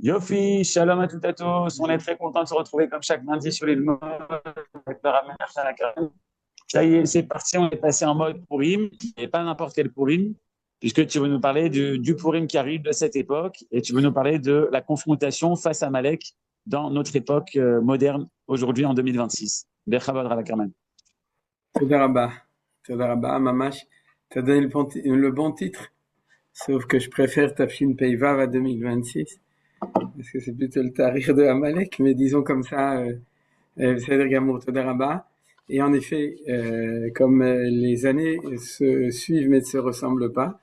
Yofi, shalom à toutes et à tous. On est très content de se retrouver comme chaque lundi sur les mots avec le Rav Menachem Akram. Ça y est, c'est parti. On est passé en mode Purim, et pas n'importe quel Purim, puisque tu veux nous parler du Purim qui arrive de cette époque et tu veux nous parler de la confrontation face à Malek dans notre époque moderne, aujourd'hui en 2026. Bechavod Rav Akram. תודה רבה, ממש. Tu as donné le bon titre, sauf que je préfère Tafshin Peivav à 2026, parce que c'est plutôt le tarikh de Amalek, mais disons comme ça, Seder Gamour, Toda Rabba. Et en effet, comme les années se suivent mais ne se ressemblent pas,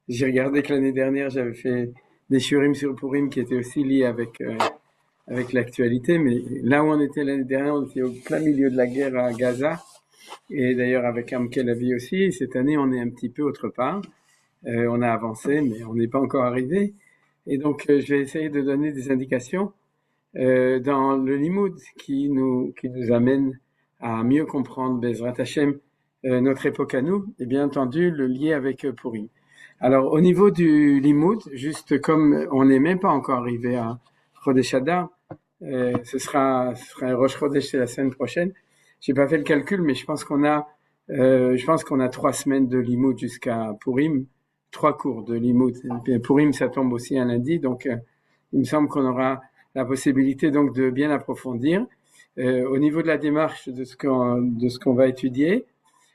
j'ai regardé que l'année dernière, j'avais fait des shurim sur Purim qui étaient aussi liés avec l'actualité, mais là où on était l'année dernière, on était au plein milieu de la guerre à Gaza, et d'ailleurs avec Amkel Avi aussi. Cette année, on est un petit peu autre part. On a avancé, mais on n'est pas encore arrivé. Et donc, je vais essayer de donner des indications dans le Limoud qui nous amène à mieux comprendre Bezrat Hashem, notre époque à nous, et bien entendu le lier avec Purim. Alors, au niveau du Limoud, juste comme on n'est même pas encore arrivé à Chodesh Adar, ce sera Rosh Chodesh, c'est la semaine prochaine. J'ai pas fait le calcul, mais je pense qu'on a 3 semaines de Limoud jusqu'à Purim, 3 cours de Limoud. Purim, ça tombe aussi un lundi, donc il me semble qu'on aura la possibilité donc de bien approfondir. Au niveau de la démarche de ce qu'on va étudier,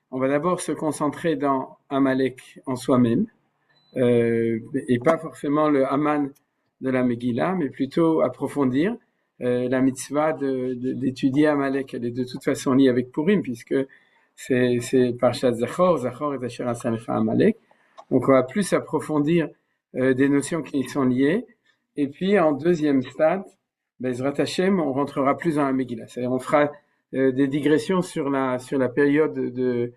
on va d'abord se concentrer dans Amalek en soi-même, et pas forcément le Haman de la Megillah, mais plutôt approfondir la mitzvah d'étudier Amalek. Elle est de toute façon liée avec Purim, puisque c'est Parshat Zachor et Asher Asalecha Amalek. Donc on va plus approfondir des notions qui sont liées. Et puis en deuxième stade, Bezrat Hashem, on rentrera plus dans la Megillah. C'est-à-dire on fera des digressions sur la période de...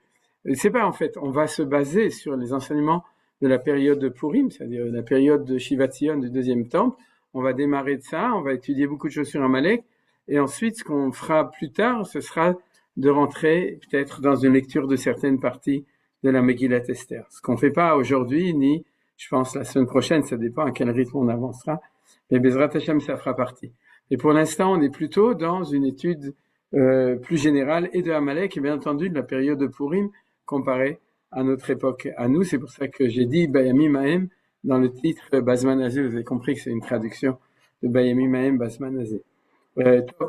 C'est pas en fait, on va se baser sur les enseignements de la période de Purim, c'est-à-dire la période de Shivat Zion du deuxième temple. On va démarrer de ça, on va étudier beaucoup de choses sur Amalek, et ensuite ce qu'on fera plus tard, ce sera de rentrer peut-être dans une lecture de certaines parties de la Megillat Esther. Ce qu'on fait pas aujourd'hui, ni je pense la semaine prochaine, ça dépend à quel rythme on avancera, mais Bezrat Hashem, ça fera partie. Et pour l'instant, on est plutôt dans une étude plus générale et de Amalek, et bien entendu de la période de Purim, comparée à notre époque, à nous. C'est pour ça que j'ai dit Bayamim Haem dans le titre Bazman Azeh. Vous avez compris que c'est une traduction de Bayamim Haem Bazman Azeh.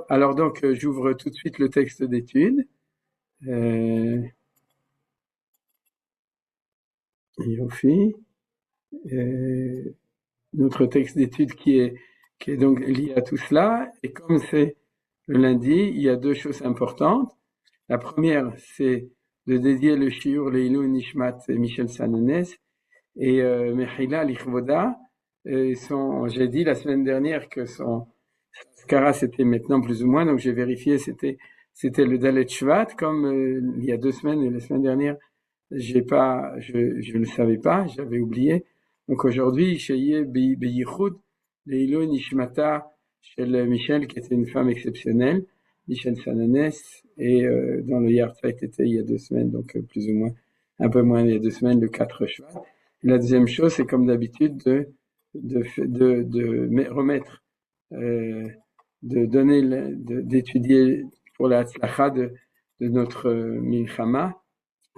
Alors donc, j'ouvre tout de suite le texte d'étude. Yofi. Notre texte d'étude qui est donc lié à tout cela. Et comme c'est le lundi, il y a 2 choses importantes. La première, c'est de dédier le shiur Leilou Nishmat Michel Sanones et Mechila Lichvoda. J'ai dit la semaine dernière que son Skara c'était maintenant plus ou moins, donc j'ai vérifié, c'était le Dalet Shvat, comme il y a 2 semaines et la semaine dernière, je ne le savais pas, j'avais oublié. Donc aujourd'hui, Sheye Beyichud Leilou Nishmata chez Michel, qui était une femme exceptionnelle, Michel Sanones, et dans le Yartzeit était il y a 2 semaines, donc plus ou moins, un peu moins il y a 2 semaines, le 4 Shvat. Et la deuxième chose, c'est comme d'habitude de remettre, d'étudier pour la tzlacha de notre milchama,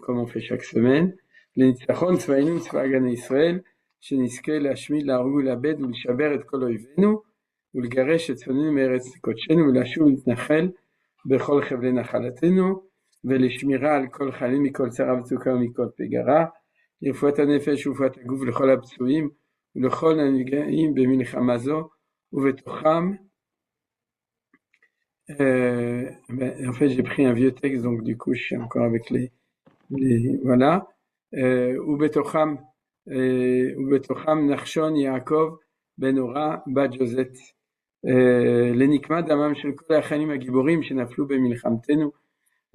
comme on fait chaque semaine. לניצחון צבאנו צבא הגנה ישראל, שנזכה להשמיד, להרוג ולאבד ולשבר את כל אויבינו, ולגרש את צפוננו מארץ קודשנו, ולשוב להתנחל בכל חבלי נחלתנו, ולשמירה על כל חיילים מכל צרה וצוקה ומכל פגרה, לרפואת הנפש ורפואת הגוף לכל הפצועים, ולכל הנפגעים במלחמה זו, ובתוכם, en fait j'ai pris un vieux texte, donc du coup je suis encore avec les voilà, ובתוכם נחשון יעקב בן אורה בת ג'וזת, לנקמת דמם של כל החיילים הגיבורים שנפלו במלחמתנו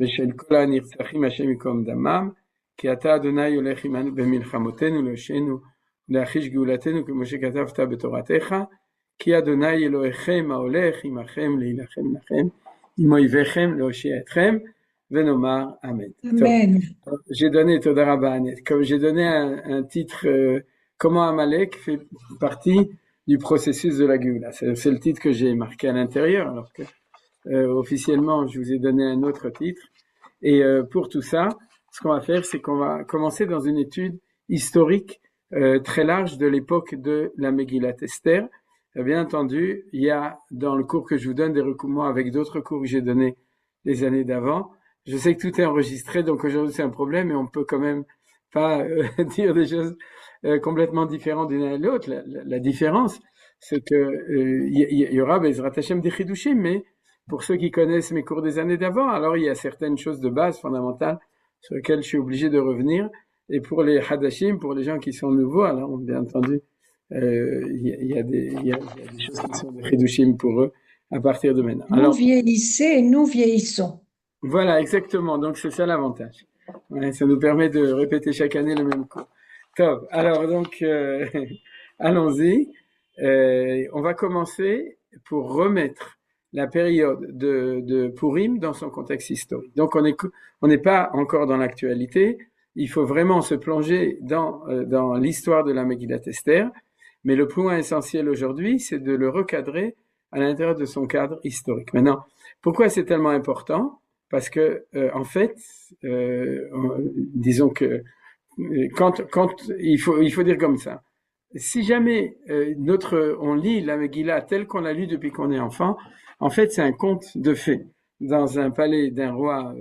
ושל כל הנרצחים השם ייקום דמם, כי אתה אדוני הולך עמנו במלחמותינו להושיענו ולהחיש גאולתנו כמו שכתבת בתורתך, כי אדוני אלוהיכם ההולך עמכם להילחם לכם עם אויביכם להושיע אתכם, ונאמר Amen. Amen. J'ai donné, comme j'ai donné un titre, comment Amalek fait partie du processus de la Géoula. C'est le titre que j'ai marqué à l'intérieur, alors que officiellement, je vous ai donné un autre titre. Et pour tout ça, ce qu'on va faire, c'est qu'on va commencer dans une étude historique très large de l'époque de la Megillat Esther. Bien entendu, il y a dans le cours que je vous donne des recoupements avec d'autres cours que j'ai donnés les années d'avant. Je sais que tout est enregistré, donc aujourd'hui c'est un problème, mais on peut quand même pas dire des choses complètement différentes d'une à l'autre. La différence, c'est que il y aura Bezrat Hashem des Chidushim, mais pour ceux qui connaissent mes cours des années d'avant, alors il y a certaines choses de base fondamentales sur lesquelles je suis obligé de revenir. Et pour les Hadashim, pour les gens qui sont nouveaux, alors bien entendu, il y a des choses qui sont des Chidushim pour eux à partir de maintenant. Vous vieillissez et nous vieillissons. Voilà, exactement. Donc c'est ça l'avantage. Ouais, ça nous permet de répéter chaque année le même cours. Top. Alors donc, allons-y. On va commencer pour remettre la période de Purim dans son contexte historique. Donc on n'est pas encore dans l'actualité. Il faut vraiment se plonger dans l'histoire de la Megillat Esther. Mais le point essentiel aujourd'hui, c'est de le recadrer à l'intérieur de son cadre historique. Maintenant, pourquoi c'est tellement important? Parce que en fait, disons que quand il faut dire comme ça. Si jamais on lit la Megillah telle qu'on l'a lu depuis qu'on est enfant, en fait c'est un conte de fées dans un palais d'un roi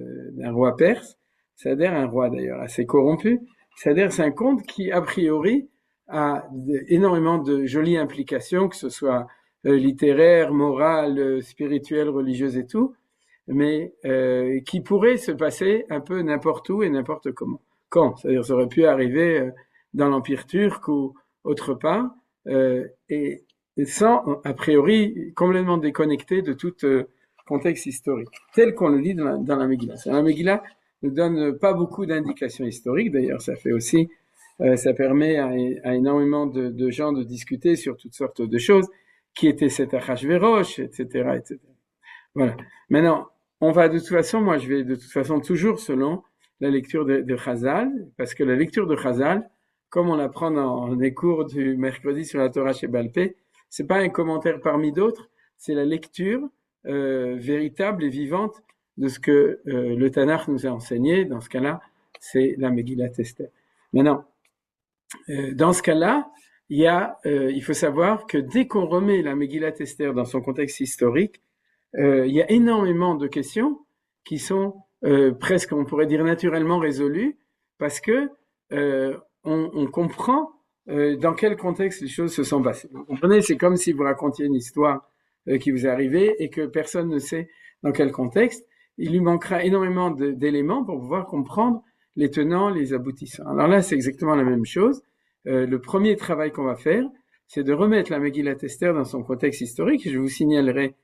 perse, c'est-à-dire un roi d'ailleurs assez corrompu, c'est-à-dire c'est un conte qui a priori a énormément de jolies implications, que ce soit littéraires, morales, spirituelles, religieuses et tout, mais qui pourrait se passer un peu n'importe où et n'importe comment. Quand, c'est-à-dire ça aurait pu arriver dans l'Empire turc ou autre part, et sans, a priori, complètement déconnecté de tout contexte historique, tel qu'on le lit dans la Megillah. La Megillah ne donne pas beaucoup d'indications historiques, d'ailleurs ça fait aussi, ça permet à énormément de gens de discuter sur toutes sortes de choses, qui était cet Achashverosh, etc., etc. Voilà. Maintenant, on va de toute façon, moi je vais de toute façon toujours selon la lecture de Chazal, parce que la lecture de Chazal, comme on l'apprend dans les cours du mercredi sur la Torah chez Balpé, c'est pas un commentaire parmi d'autres, c'est la lecture véritable et vivante de ce que le Tanakh nous a enseigné. Dans ce cas-là, c'est la Megillat Esther. Maintenant, dans ce cas-là, il faut savoir que dès qu'on remet la Megillat Esther dans son contexte historique, il y a énormément de questions qui sont presque, on pourrait dire, naturellement résolues, parce que on comprend dans quel contexte les choses se sont passées. Vous comprenez, c'est comme si vous racontiez une histoire qui vous est arrivée et que personne ne sait dans quel contexte. Il lui manquera énormément d'éléments pour pouvoir comprendre les tenants, les aboutissants. Alors là, c'est exactement la même chose. Le premier travail qu'on va faire, c'est de remettre la Megillat Esther dans son contexte historique. Je vous signalerai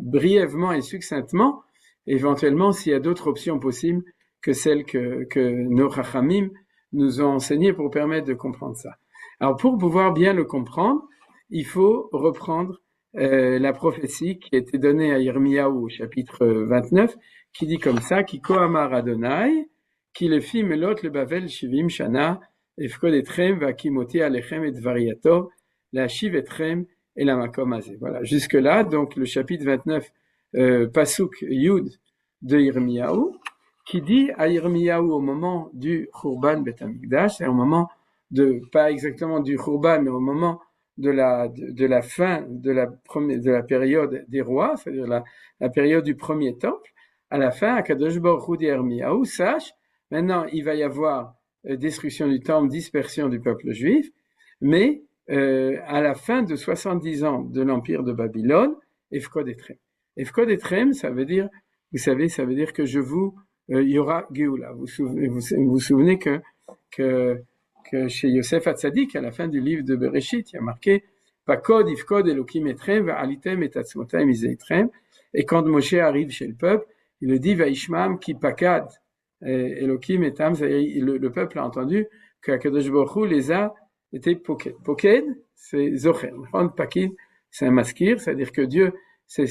brièvement et succinctement, éventuellement, s'il y a d'autres options possibles que celles que nos Chachamim nous ont enseignées pour permettre de comprendre ça. Alors, pour pouvoir bien le comprendre, il faut reprendre la prophétie qui a été donnée à Yirmiyahu au chapitre 29, qui dit comme ça, qui kohamar Adonai, qui le fit melot le bavel shivim shana, efkod etrem vakimoti alechem et variator, la shiv etrem et la makom azé. Voilà, jusque-là, donc le chapitre 29, Pasuk Yud de Yirmiyahu, qui dit à Yirmiyahu au moment du Khurban Bet Hamikdash, c'est au moment pas exactement du Khurban, mais au moment de la fin de la période des rois, c'est-à-dire la période du premier temple, à la fin, Akadosh Baruch Hu dit à Yirmiyahu, sache, maintenant il va y avoir destruction du temple, dispersion du peuple juif, mais à la fin de 70 ans de l'empire de Babylone, Efkod Etrem. Efkod Etrem, ça veut dire, vous savez, ça veut dire que il y aura Géoula. Vous vous souvenez que chez Yosef Hatzadik, à la fin du livre de Bereshit, il y a marqué Pakod, Ifkod, Elokim Etrem, Va'alitem et Tatzmotaim Etrem. Et quand Moshe arrive chez le peuple, il le dit Vaishmam ki Pakad, Elokim Etam. Le peuple a entendu qu'Akadosh Baruch Hu les a été Poked. Poked, c'est Zocher. Pakid, c'est un maskir, c'est-à-dire que Dieu, c'est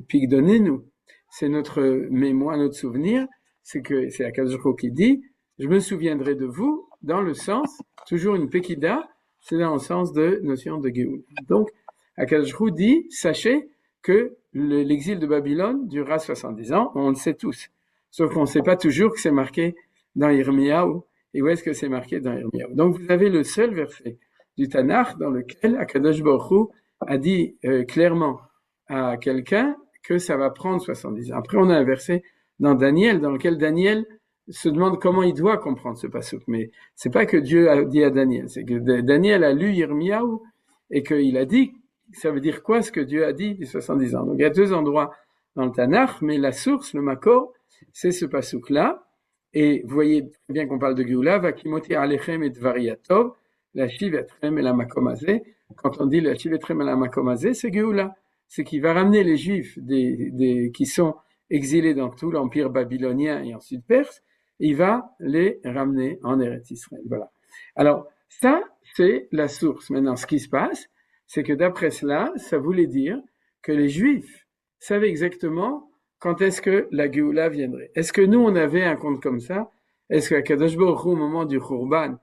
Pigdonenu, c'est notre mémoire, notre souvenir, c'est Akadosh Baruch Hu qui dit, je me souviendrai de vous, dans le sens, toujours une Pekida, c'est dans le sens de notion de Géoula. Donc, Akadosh Hu dit, sachez que l'exil de Babylone durera 70 ans, on le sait tous. Sauf qu'on ne sait pas toujours que c'est marqué dans Yirmiyahu, et où est-ce que c'est marqué dans Yirmiyahu. Donc, vous avez le seul verset du Tanakh dans lequel Akadosh Baruch Hu a dit clairement à quelqu'un que ça va prendre 70 ans. Après, on a un verset dans Daniel, dans lequel Daniel se demande comment il doit comprendre ce pasuk. Mais c'est pas que Dieu a dit à Daniel, c'est que Daniel a lu Yirmiyahu et qu'il a dit, ça veut dire quoi ce que Dieu a dit des 70 ans. Donc il y a deux endroits dans le Tanakh, mais la source, le makor, c'est ce pasuk-là. Et vous voyez bien qu'on parle de Géoula, Vakimoti alechem et dvariyatov, la shiv etrem et la makomazé. Quand on dit la shiv etrem et la makomazé, c'est Géoula. C'est qu'il va ramener les Juifs qui sont exilés dans tout l'empire babylonien et ensuite perse, il va les ramener en Eretz Israël. Voilà. Alors, ça, c'est la source. Maintenant, ce qui se passe, c'est que d'après cela, ça voulait dire que les Juifs savaient exactement quand est-ce que la Géoula viendrait. Est-ce que nous, on avait un compte comme ça? Est-ce qu'à Kadosh Baruch Hu, au moment du Khurban,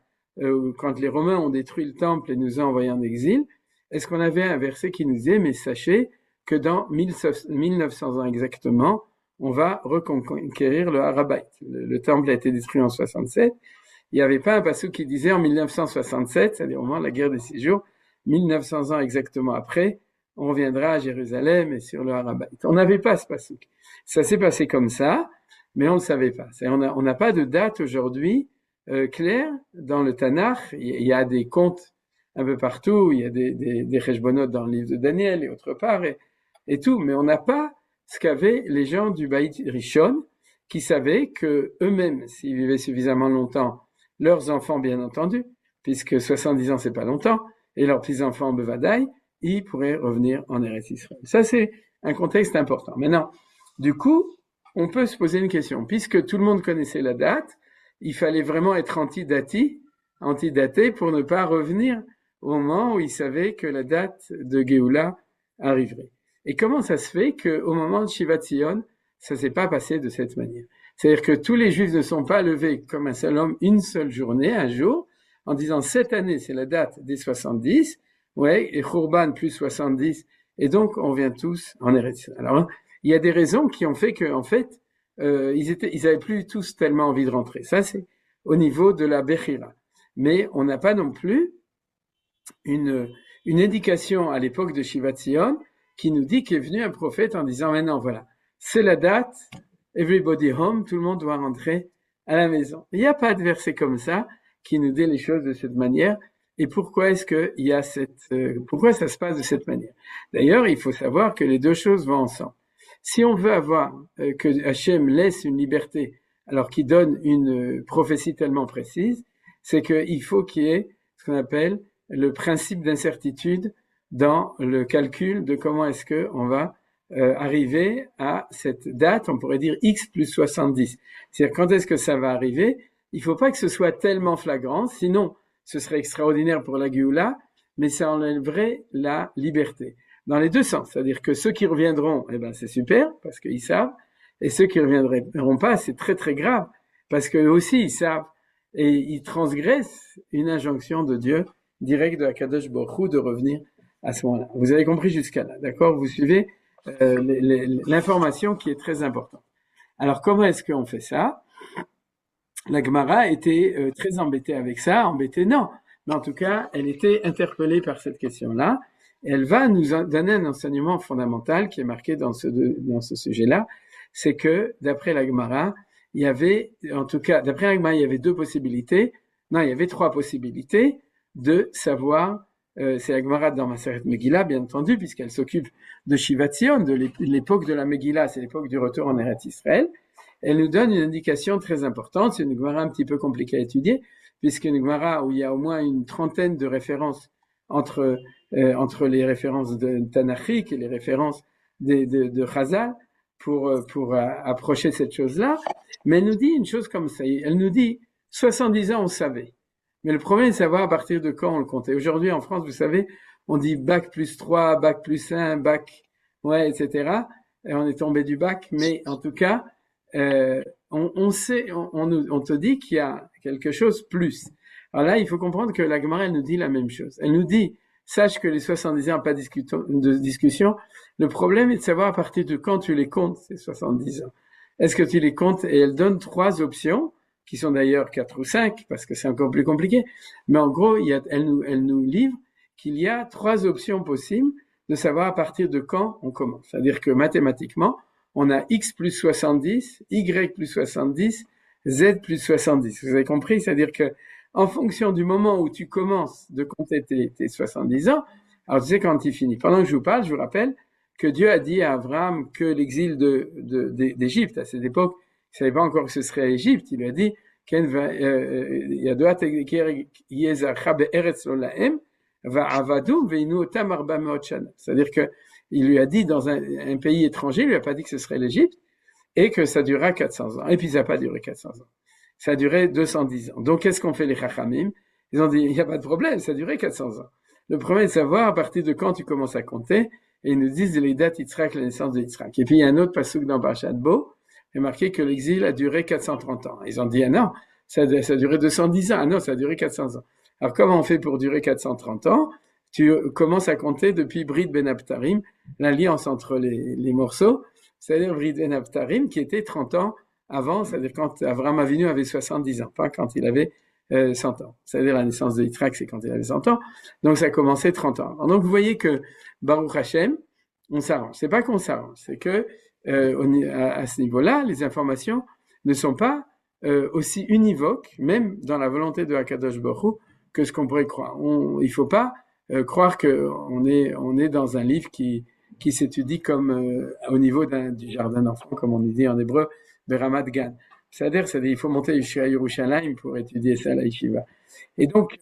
quand les Romains ont détruit le temple et nous ont envoyés en exil, est-ce qu'on avait un verset qui nous disait, mais sachez que dans 1900 ans exactement, on va reconquérir le Harabait. Le temple a été détruit en 67. Il n'y avait pas un passage qui disait en 1967, c'est-à-dire au moment de la guerre des 6 jours, 1900 ans exactement après, on reviendra à Jérusalem et sur le Harabait. On n'avait pas ce passage. Ça s'est passé comme ça, mais on ne le savait pas. On n'a pas de date aujourd'hui claire dans le Tanakh. Il y a des contes un peu partout, il y a des cheshbonot dans le livre de Daniel et autre part, et tout, mais on n'a pas ce qu'avaient les gens du Baït Rishon, qui savaient que eux-mêmes, s'ils vivaient suffisamment longtemps, leurs enfants, bien entendu, puisque 70 ans, c'est pas longtemps, et leurs petits-enfants, Bevadaï, ils pourraient revenir en Eretz Israël. Ça, c'est un contexte important. Maintenant, du coup, on peut se poser une question. Puisque tout le monde connaissait la date, il fallait vraiment être antidaté pour ne pas revenir au moment où ils savaient que la date de Géoula arriverait. Et comment ça se fait qu'au moment de Shivat Zion, ça s'est pas passé de cette manière? C'est-à-dire que tous les Juifs ne sont pas levés comme un seul homme une seule journée, un jour, en disant cette année c'est la date des 70, ouais, et Khurban plus 70, et donc on vient tous en Eretz. Alors, il y a des raisons qui ont fait que, en fait, ils avaient plus tous tellement envie de rentrer. Ça, c'est au niveau de la Bechira. Mais on n'a pas non plus une indication à l'époque de Shivat Zion qui nous dit qu'est venu un prophète en disant maintenant voilà, c'est la date, everybody home, tout le monde doit rentrer à la maison. Il n'y a pas de verset comme ça qui nous dit les choses de cette manière. Et pourquoi est-ce qu'il y a pourquoi ça se passe de cette manière? D'ailleurs, il faut savoir que les deux choses vont ensemble. Si on veut avoir que Hachem laisse une liberté, alors qu'il donne une prophétie tellement précise, c'est qu'il faut qu'il y ait ce qu'on appelle le principe d'incertitude dans le calcul de comment est-ce que on va arriver à cette date, on pourrait dire X plus 70. C'est-à-dire quand est-ce que ça va arriver? Il faut pas que ce soit tellement flagrant, sinon ce serait extraordinaire pour la Géoula, mais ça enlèverait la liberté. Dans les deux sens, c'est-à-dire que ceux qui reviendront, eh ben c'est super, parce qu'ils savent, et ceux qui reviendront pas, c'est très très grave, parce qu'eux aussi ils savent, et ils transgressent une injonction de Dieu, directe de la Kadosh Baruch Hu, de revenir à ce moment-là. Vous avez compris jusqu'à là, d'accord? Vous suivez l'information qui est très importante. Alors comment est-ce qu'on fait ça? La Gemara était très embêtée avec ça, non, mais en tout cas, elle était interpellée par cette question-là. Et elle va nous donner un enseignement fondamental qui est marqué dans ce sujet-là, c'est que d'après la Gemara, il y avait, en tout cas, d'après la Gemara, il y avait il y avait trois possibilités de savoir. C'est la Gemara dans Maseret Megillah, bien entendu, puisqu'elle s'occupe de Shivat Zion, de l'époque de la Megillah, c'est l'époque du retour en Eretz Israël. Elle nous donne une indication très importante. C'est une Gemara un petit peu compliquée à étudier, puisqu'une Gemara où il y a au moins une trentaine de références entre les références de Tanachiques et les références de Chazal pour approcher cette chose-là. Mais elle nous dit une chose comme ça. Elle nous dit 70 ans, on savait. Mais le problème, c'est de savoir à partir de quand on le comptait. Aujourd'hui, en France, vous savez, on dit bac plus 3, bac plus 1, bac, ouais, etc. Et on est tombé du bac. Mais en tout cas, on sait, on te dit qu'il y a quelque chose plus. Alors là, il faut comprendre que la Gemara, elle nous dit la même chose. Elle nous dit, sache que les 70 ans, pas de discussion. Le problème est de savoir à partir de quand tu les comptes, ces 70 ans. Est-ce que tu les comptes? Et elle donne 3 options, qui sont d'ailleurs 4 ou 5, parce que c'est encore plus compliqué. Mais en gros, elle nous livre qu'il y a 3 options possibles de savoir à partir de quand on commence. C'est-à-dire que mathématiquement, on a X plus 70, Y plus 70, Z plus 70. Vous avez compris? C'est-à-dire que en fonction du moment où tu commences de compter tes 70 ans, alors tu sais quand il finit. Pendant que je vous parle, je vous rappelle que Dieu a dit à Abraham que l'exil d'Égypte, à cette époque, il ne savait pas encore que ce serait l'Égypte, il lui a dit c'est-à-dire que il lui a dit dans un pays étranger, il lui a pas dit que ce serait l'Égypte, et que ça durera 400 ans. Et puis ça n'a pas duré 400 ans. Ça a duré 210 ans. Donc qu'est-ce qu'ont fait les Chachamim? Ils ont dit, il n'y a pas de problème, ça a duré 400 ans. Le problème est de savoir à partir de quand tu commences à compter, et ils nous disent les dates Yitzhak, la naissance de Yitzhak. Et puis il y a un autre pasuk dans Parashat Bo, il est marqué que l'exil a duré 430 ans. Ils ont dit, ah non, ça a duré 210 ans. Ah non, ça a duré 400 ans. Alors comment on fait pour durer 430 ans? Tu commences à compter depuis Brit Ben Abtarim, l'alliance entre les morceaux, c'est-à-dire Brit Ben Abtarim qui était 30 ans avant, c'est-à-dire quand Avraham Avinu avait 70 ans, pas quand il avait 100 ans. C'est-à-dire la naissance de Yitzhak, c'est quand il avait 100 ans. Donc ça a commencé 30 ans. Alors, donc vous voyez que Baruch Hashem, on s'arrange. C'est pas qu'on s'arrange, c'est que à ce niveau-là, les informations ne sont pas aussi univoques, même dans la volonté de Hakadosh Baruch Hu, que ce qu'on pourrait croire. Il faut pas croire que on est dans un livre qui s'étudie comme au niveau du jardin d'enfants, comme on dit en hébreu, de Ramat Gan. C'est-à-dire, il faut monter jusqu'à Yerushalayim pour étudier ça à la yeshiva. Et donc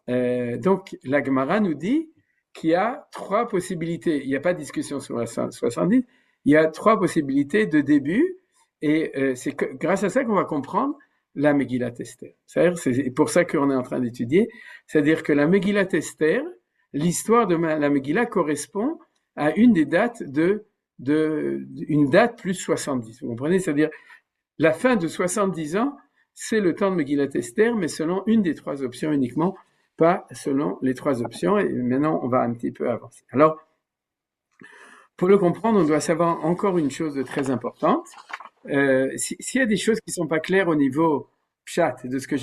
la Gemara nous dit qu'il y a 3 possibilités. Il n'y a pas de discussion sur la 70. Il y a 3 possibilités de début, et c'est grâce à ça qu'on va comprendre la Megillat Esther. C'est pour ça qu'on est en train d'étudier. C'est-à-dire que la Megillat Esther, l'histoire de la Megillah correspond à une des dates une date plus 70. Vous comprenez? C'est-à-dire la fin de 70 ans, c'est le temps de Megillat Esther, mais selon une des 3 options uniquement, pas selon les 3 options. Et maintenant, on va un petit peu avancer. Alors, pour le comprendre, on doit savoir encore une chose de très importante. S'il y a des choses qui sont pas claires au niveau chat de ce que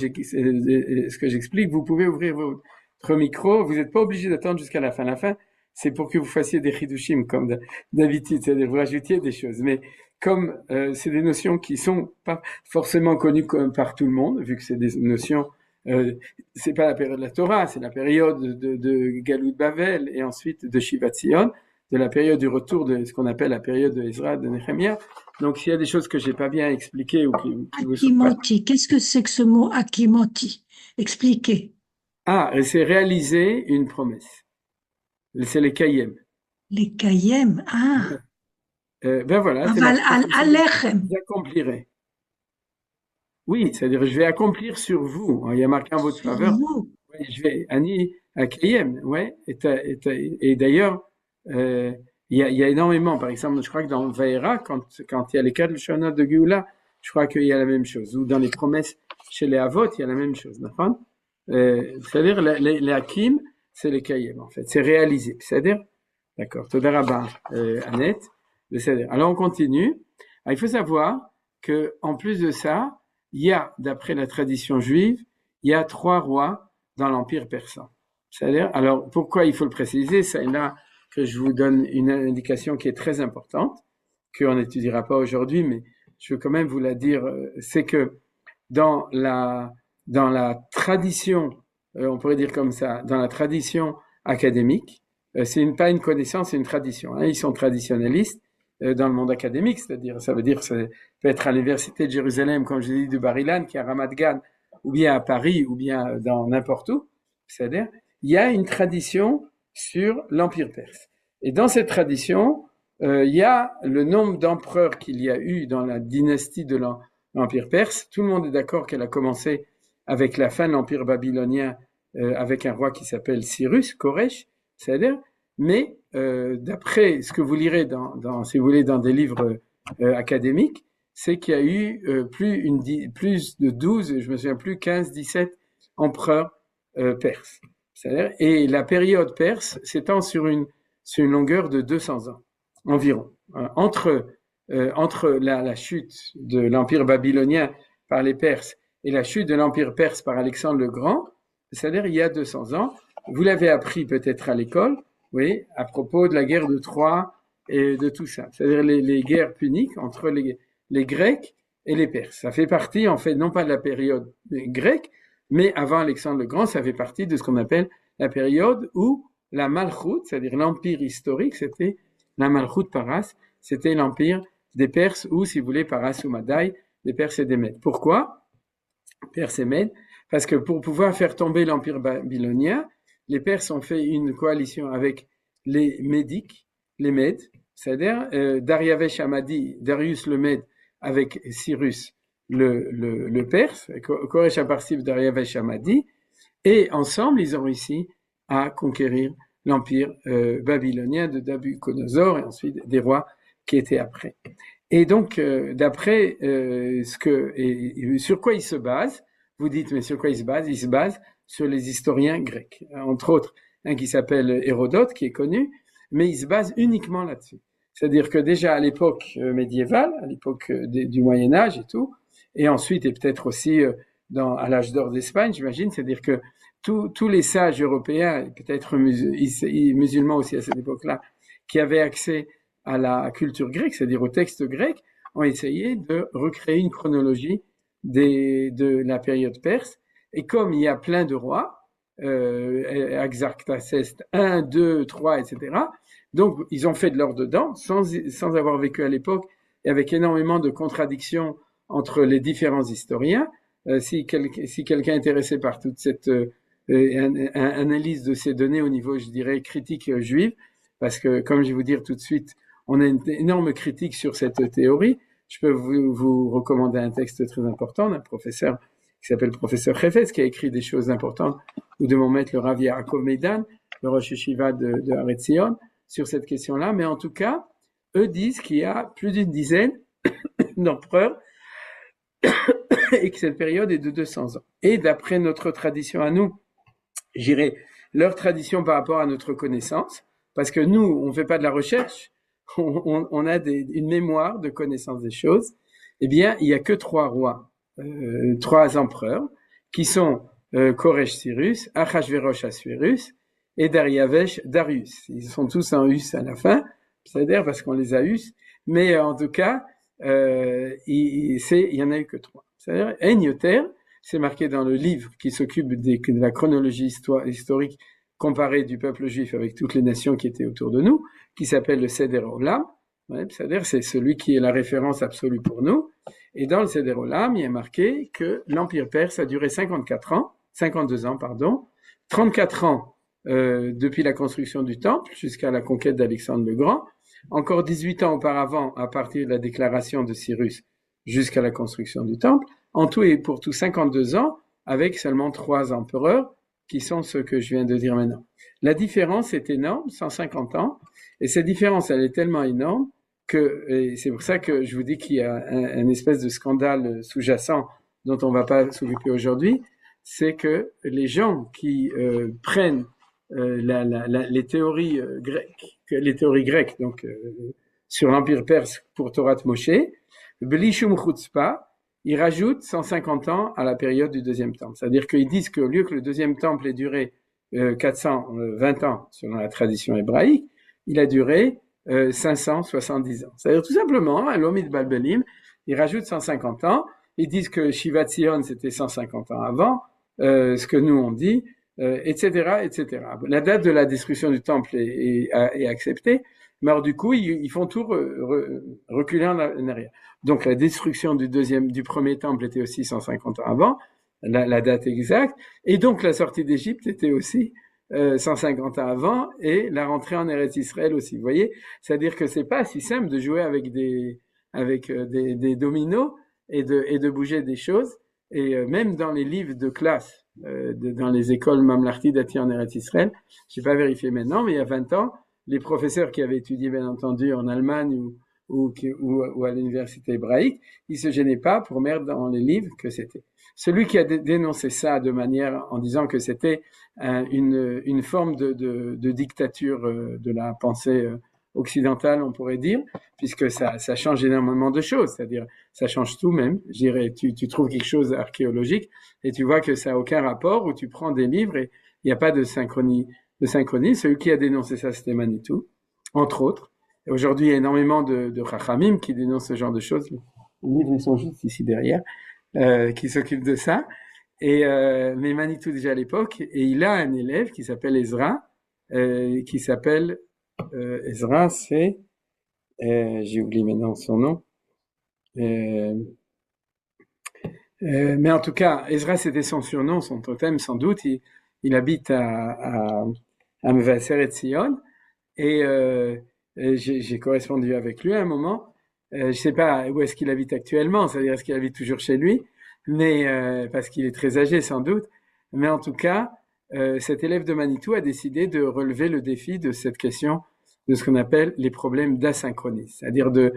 j'explique, vous pouvez ouvrir votre micro. Vous n'êtes pas obligé d'attendre jusqu'à la fin. La fin, c'est pour que vous fassiez des chidushim comme d'habitude, c'est-à-dire vous rajoutiez des choses. Mais comme c'est des notions qui sont pas forcément connues par tout le monde, vu que c'est des notions, c'est pas la période de la Torah, c'est la période de Galut Bavel et ensuite de Shivat Zion, de la période du retour de ce qu'on appelle la période de Ezra, de Nehemiah. Donc, s'il y a des choses que j'ai pas bien expliquées ou qui vous sont pas... Akimoti, qu'est-ce que c'est que ce mot Akimoti? Expliquez. Ah, c'est réaliser une promesse. C'est les Kayem. Les Kayem, ah. Ben voilà, c'est Aval Alechem. j'accomplirai. Oui, c'est-à-dire je vais accomplir sur vous. Il y a marqué en votre faveur. Oui, je vais Ani Akayem, ouais. Et d'ailleurs, il y a énormément. Par exemple, je crois que dans Vaera, quand il y a les 4 Shana de Géoula, je crois qu'il y a la même chose. Ou dans les promesses chez les Avot, il y a la même chose. C'est-à-dire les Hakim, c'est les Kayem en fait. C'est réalisé. C'est-à-dire, d'accord. Toda Rabba, Annette. Alors on continue. Alors, il faut savoir que en plus de ça, il y a, d'après la tradition juive, il y a 3 rois dans l'Empire persan. C'est-à-dire, alors pourquoi il faut le préciser? C'est là que je vous donne une indication qui est très importante, qu'on n'étudiera pas aujourd'hui, mais je veux quand même vous la dire. C'est que dans la tradition, on pourrait dire comme ça, dans la tradition académique, c'est pas une connaissance, c'est une tradition. Ils sont traditionnalistes dans le monde académique, c'est-à-dire, ça veut dire que ça peut être à l'université de Jérusalem, comme je l'ai dit, de Bar-Ilan, qui est à Ramat Gan, ou bien à Paris, ou bien dans n'importe où. C'est-à-dire, il y a une tradition sur l'Empire perse. Et dans cette tradition, il y a le nombre d'empereurs qu'il y a eu dans la dynastie de l'Empire perse. Tout le monde est d'accord qu'elle a commencé avec la fin de l'Empire babylonien, avec un roi qui s'appelle Cyrus, Koresh, c'est-à-dire, mais d'après ce que vous lirez si vous voulez, dans des livres académiques, c'est qu'il y a eu plus de 12, je me souviens plus, 15, 17 empereurs perses. C'est-à-dire, et la période perse s'étend sur une longueur de 200 ans environ. Entre la chute de l'empire babylonien par les Perses et la chute de l'empire perse par Alexandre le Grand, c'est-à-dire il y a 200 ans, vous l'avez appris peut-être à l'école, oui, à propos de la guerre de Troie et de tout ça. C'est-à-dire les guerres puniques entre les Grecs et les Perses. Ça fait partie, en fait, non pas de la période grecque, mais avant Alexandre le Grand, ça fait partie de ce qu'on appelle la période où la Malchoute, c'est-à-dire l'empire historique, c'était la Malchoute Paras, c'était l'empire des Perses, ou si vous voulez, Paras ou Madaï, des Perses et des Mèdes. Pourquoi Perses et Mèdes? Parce que pour pouvoir faire tomber l'empire babylonien, les Perses ont fait une coalition avec les Médiques, les Mèdes, c'est-à-dire Dariavesh Hamadi, Darius le Mède avec Cyrus le Perse, Koresh Aparsif, Dariavesh Hamadi, et ensemble ils ont réussi à conquérir l'empire babylonien de Nabuchodonosor et ensuite des rois qui étaient après. Et donc d'après sur quoi ils se basent? Vous dites, mais sur quoi ils se basent? Ils se basent sur les historiens grecs, entre autres un qui s'appelle Hérodote, qui est connu, mais ils se basent uniquement là-dessus. C'est-à-dire que déjà à l'époque médiévale, à l'époque du Moyen-Âge et tout, et ensuite, et peut-être aussi à l'âge d'or d'Espagne, j'imagine, c'est-à-dire que tous les sages européens, peut-être musulmans aussi à cette époque-là, qui avaient accès à la culture grecque, c'est-à-dire au texte grec, ont essayé de recréer une chronologie de la période perse. Et comme il y a plein de rois, Artaxerxès 1, 2, 3, etc., donc ils ont fait de l'or dedans, sans avoir vécu à l'époque, et avec énormément de contradictions entre les différents historiens. Si quelqu'un est intéressé par toute cette analyse de ces données au niveau, je dirais, critique juive, parce que, comme je vais vous dire tout de suite, on a une énorme critique sur cette théorie. Je peux vous recommander un texte très important d'un professeur qui s'appelle le professeur Chefetz, qui a écrit des choses importantes, ou de mon maître le Rav Yaakov Meidan, le Rosh Yeshiva de Har Etzion, sur cette question-là. Mais en tout cas, eux disent qu'il y a plus d'une dizaine d'empereurs et que cette période est de 200 ans. Et d'après notre tradition à nous, j'irai leur tradition par rapport à notre connaissance, parce que nous, on ne fait pas de la recherche, on a une mémoire de connaissance des choses. Eh bien, il n'y a que 3 rois, 3 empereurs, qui sont Koresh Cyrus, Achashverosh Assuérus et Dariavesh Darius. Ils sont tous en us à la fin, c'est-à-dire parce qu'on les a us, mais en tout cas, il y en a eu que 3. C'est-à-dire, Enyoter, c'est marqué dans le livre qui s'occupe de la chronologie historique comparée du peuple juif avec toutes les nations qui étaient autour de nous, qui s'appelle le Seder Olam. Ouais, c'est-à-dire, c'est celui qui est la référence absolue pour nous. Et dans le Seder Olam, il est marqué que l'Empire perse a duré 52 ans, 34 ans depuis la construction du temple jusqu'à la conquête d'Alexandre le Grand, encore 18 ans auparavant à partir de la déclaration de Cyrus jusqu'à la construction du temple, en tout et pour tout 52 ans avec seulement 3 empereurs qui sont ceux que je viens de dire maintenant. La différence est énorme, 150 ans, et cette différence elle est tellement énorme et c'est pour ça que je vous dis qu'il y a un espèce de scandale sous-jacent dont on ne va pas s'occuper aujourd'hui, c'est que les gens qui prennent les théories grecques, donc sur l'Empire perse pour Torah Moshe, Bli Shum Chutzpah, ils rajoutent 150 ans à la période du deuxième temple. C'est-à-dire qu'ils disent qu'au lieu que le deuxième temple ait duré 420 ans selon la tradition hébraïque, il a duré 570 ans. C'est-à-dire tout simplement, à l'Omid Balbelim, ils rajoutent 150 ans, ils disent que Shivat Zion c'était 150 ans avant, ce que nous on dit, etc., etc. La date de la destruction du temple est acceptée, mais alors du coup, ils font tout reculer en arrière. Donc la destruction du premier temple était aussi 150 ans avant, la date exacte, et donc la sortie d'Égypte était aussi 150 ans avant, et la rentrée en Eretz Israël aussi. Vous voyez, c'est-à-dire que c'est pas si simple de jouer avec des dominos et de bouger des choses. Et même dans les livres de classe, dans les écoles Mamlarti Dati en Eretz Israël, je n'ai pas vérifié maintenant, mais il y a 20 ans, les professeurs qui avaient étudié, bien entendu, en Allemagne ou à l'université hébraïque, il se gênait pas pour mettre dans les livres que c'était. Celui qui a dénoncé ça de manière en disant que c'était une forme de dictature de la pensée occidentale, on pourrait dire, puisque ça change énormément de choses, c'est-à-dire ça change tout même. Je dirais, tu trouves quelque chose d'archéologique et tu vois que ça n'a aucun rapport, ou tu prends des livres et il n'y a pas de synchronie. Celui qui a dénoncé ça, c'était Manitou, entre autres. Et aujourd'hui, il y a énormément de Chachamim qui dénoncent ce genre de choses. Les livres, ils sont juste ici derrière, qui s'occupent de ça. Mais Manitou, déjà à l'époque, et il a un élève qui s'appelle Ezra, Ezra, c'est, j'ai oublié maintenant son nom, mais en tout cas, Ezra, c'était son surnom, son totem, sans doute. Il habite à Mevaseret Sion, et j'ai correspondu avec lui à un moment. Je sais pas où est-ce qu'il habite actuellement, c'est-à-dire est-ce qu'il habite toujours chez lui, mais parce qu'il est très âgé sans doute. Mais en tout cas, cet élève de Manitou a décidé de relever le défi de cette question de ce qu'on appelle les problèmes d'asynchronie, c'est-à-dire de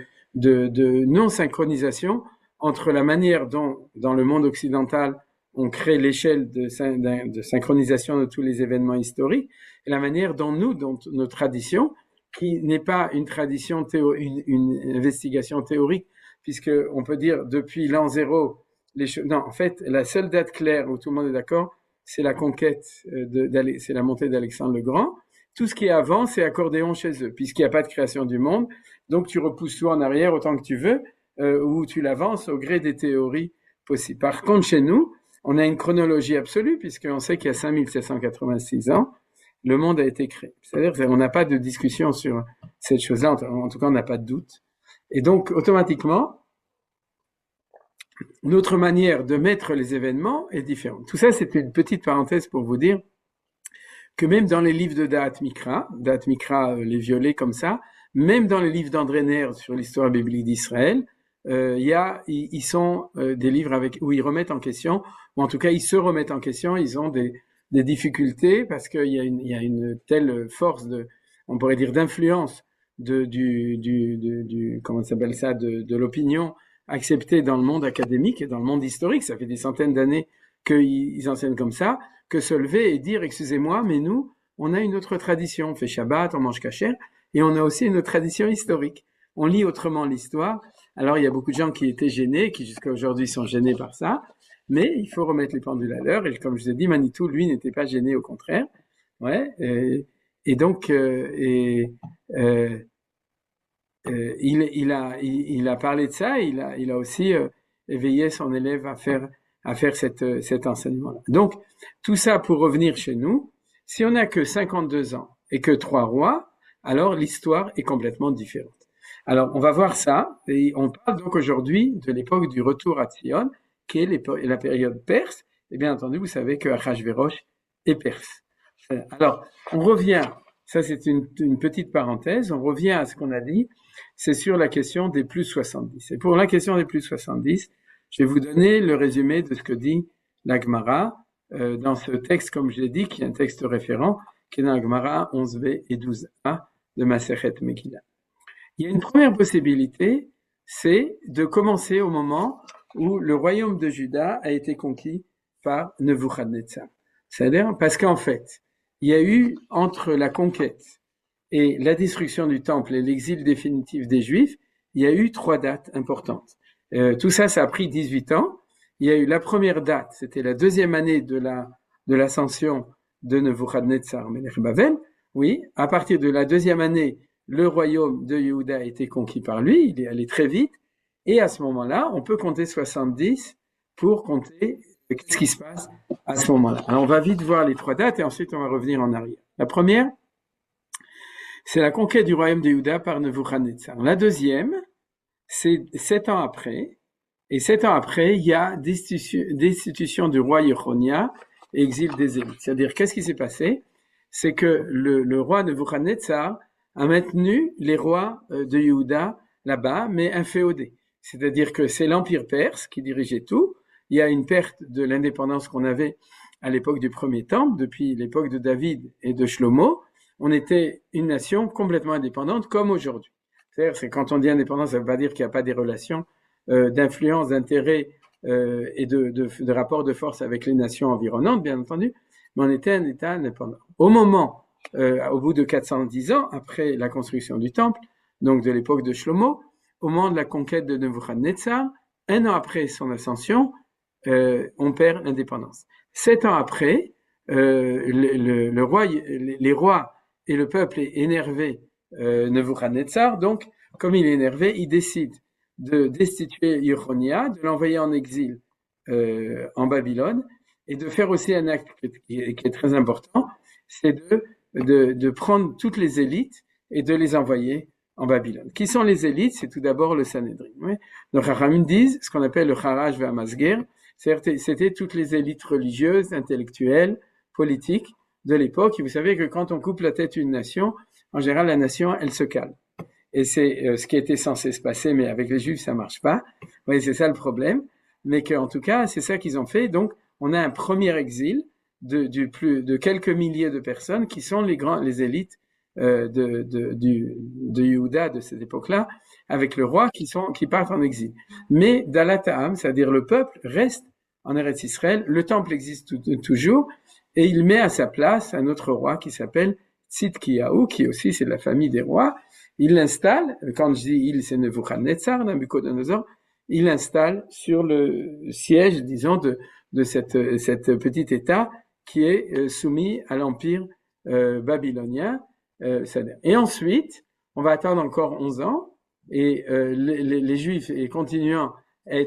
non-synchronisation entre la manière dont, dans le monde occidental, on crée l'échelle de synchronisation de tous les événements historiques, et la manière dont nos traditions, qui n'est pas une tradition une investigation théorique, puisque on peut dire depuis l'an zéro, non, en fait, la seule date claire où tout le monde est d'accord, c'est la conquête, c'est la montée d'Alexandre le Grand. Tout ce qui est avant, c'est accordéon chez eux, puisqu'il n'y a pas de création du monde. Donc, tu repousses tout en arrière autant que tu veux, ou tu l'avances au gré des théories possibles. Par contre, chez nous, on a une chronologie absolue, puisqu'on sait qu'il y a 5786 ans, le monde a été créé. C'est-à-dire qu'on n'a pas de discussion sur cette chose-là, en tout cas, on n'a pas de doute. Et donc, automatiquement, notre manière de mettre les événements est différente. Tout ça, c'est une petite parenthèse pour vous dire que même dans les livres de Da'at Mikra, les violets comme ça, même dans les livres d'André Nair sur l'histoire biblique d'Israël, ils sont des livres où ils remettent en question, ou en tout cas ils se remettent en question, ils ont des difficultés parce qu'il y a une telle force on pourrait dire d'influence comment ça s'appelle ça, de l'opinion acceptée dans le monde académique et dans le monde historique. Ça fait des centaines d'années qu'ils enseignent comme ça, que se lever et dire, excusez-moi, mais nous, on a une autre tradition. On fait Shabbat, on mange kasher, et on a aussi une autre tradition historique. On lit autrement l'histoire. Alors, il y a beaucoup de gens qui étaient gênés, qui jusqu'à aujourd'hui sont gênés par ça, mais il faut remettre les pendules à l'heure. Et comme je vous ai dit, Manitou, lui, n'était pas gêné, au contraire. Ouais. Et donc, il a parlé de ça. Il a aussi éveillé son élève à faire cet enseignement-là. Donc, tout ça pour revenir chez nous. Si on n'a que 52 ans et que 3 rois, alors l'histoire est complètement différente. Alors, on va voir ça, et on parle donc aujourd'hui de l'époque du retour à Sion, qui est la période perse, et bien entendu, vous savez que Achashverosh est perse. Alors, on revient, ça c'est une petite parenthèse, on revient à ce qu'on a dit, c'est sur la question des plus 70. Et pour la question des plus 70, je vais vous donner le résumé de ce que dit la Gemara dans ce texte, comme je l'ai dit, qui est un texte référent, qui est dans la Gemara 11b et 12a de Masechet Megillah. Il y a une première possibilité, c'est de commencer au moment où le royaume de Juda a été conquis par Nebuchadnezzar. C'est-à-dire parce qu'en fait, il y a eu entre la conquête et la destruction du temple et l'exil définitif des Juifs, il y a eu 3 dates importantes. Tout ça, ça a pris 18 ans. Il y a eu la première date, c'était la 2e année de l'ascension de Nebuchadnezzar Melech Bavel. Oui, à partir de la 2e année, le royaume de Yehuda a été conquis par lui, il est allé très vite, et à ce moment-là, on peut compter 70 pour compter ce qui se passe à ce moment-là. Alors on va vite voir les 3 dates et ensuite on va revenir en arrière. La première, c'est la conquête du royaume de Yehuda par Nebuchadnezzar. La deuxième, c'est 7 ans après, et 7 ans après, il y a destitution du roi Yechonia et exil des élites. C'est-à-dire, qu'est-ce qui s'est passé? C'est que le roi Nebuchadnezzar a maintenu les rois de Yehuda là-bas, mais inféodés. C'est-à-dire que c'est l'Empire perse qui dirigeait tout. Il y a une perte de l'indépendance qu'on avait à l'époque du premier temple, depuis l'époque de David et de Shlomo. On était une nation complètement indépendante comme aujourd'hui. C'est-à-dire, c'est quand on dit indépendance, ça ne veut pas dire qu'il n'y a pas des relations d'influence, d'intérêt et de rapport de force avec les nations environnantes, bien entendu, mais on était un État indépendant. Au bout de 410 ans, après la construction du temple, donc de l'époque de Shlomo, au moment de la conquête de Nebuchadnezzar, 1 an après son ascension, on perd l'indépendance. 7 ans après, les rois et le peuple est énervé Nebuchadnezzar, donc comme il est énervé, il décide de destituer Yechonia, de l'envoyer en exil en Babylone, et de faire aussi un acte qui est très important, c'est de prendre toutes les élites et de les envoyer en Babylone. Qui sont les élites? C'est tout d'abord le Sanhédrin. Oui. Donc, Chachamim disent ce qu'on appelle le Charaj ve'amasger, c'était toutes les élites religieuses, intellectuelles, politiques de l'époque. Et vous savez que quand on coupe la tête d'une nation, en général, la nation, elle se calme. Et c'est ce qui était censé se passer, mais avec les Juifs, ça marche pas. Vous voyez, c'est ça le problème. Mais qu'en tout cas, c'est ça qu'ils ont fait. Donc, on a un premier exil de quelques milliers de personnes qui sont les élites de Yehuda de cette époque-là, avec le roi qui partent en exil. Mais Dalat-Ha'am, c'est-à-dire le peuple, reste en Eretz Israël. Le temple existe toujours, et il met à sa place un autre roi qui s'appelle Tzidkiyahu, qui aussi c'est de la famille des rois. Il l'installe, quand je dis il, c'est Nebuchadnezzar, Nabucodonosor, il l'installe sur le siège, disons, de cette petit État qui est soumis à l'empire babylonien. Et ensuite, on va attendre encore 11 ans, et les Juifs, et continuant à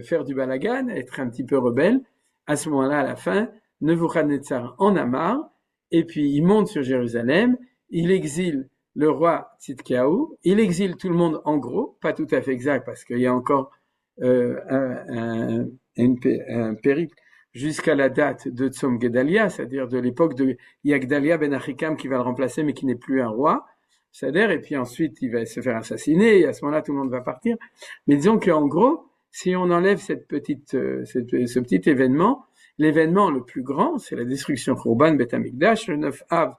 faire du balagan, être un petit peu rebelles, à ce moment-là, à la fin, Nebuchadnezzar en a marre, et puis il monte sur Jérusalem, il exile le roi Tzidkiyahu, il exile tout le monde en gros, pas tout à fait exact, parce qu'il y a encore un périple jusqu'à la date de Tzom Gedalia, c'est-à-dire de l'époque de Yagdalia ben Achikam qui va le remplacer, mais qui n'est plus un roi, c'est-à-dire, et puis ensuite il va se faire assassiner, et à ce moment-là tout le monde va partir. Mais disons qu'en gros, si on enlève ce petit événement, l'événement le plus grand, c'est la destruction Khurban Bet Hamikdash, le 9 Av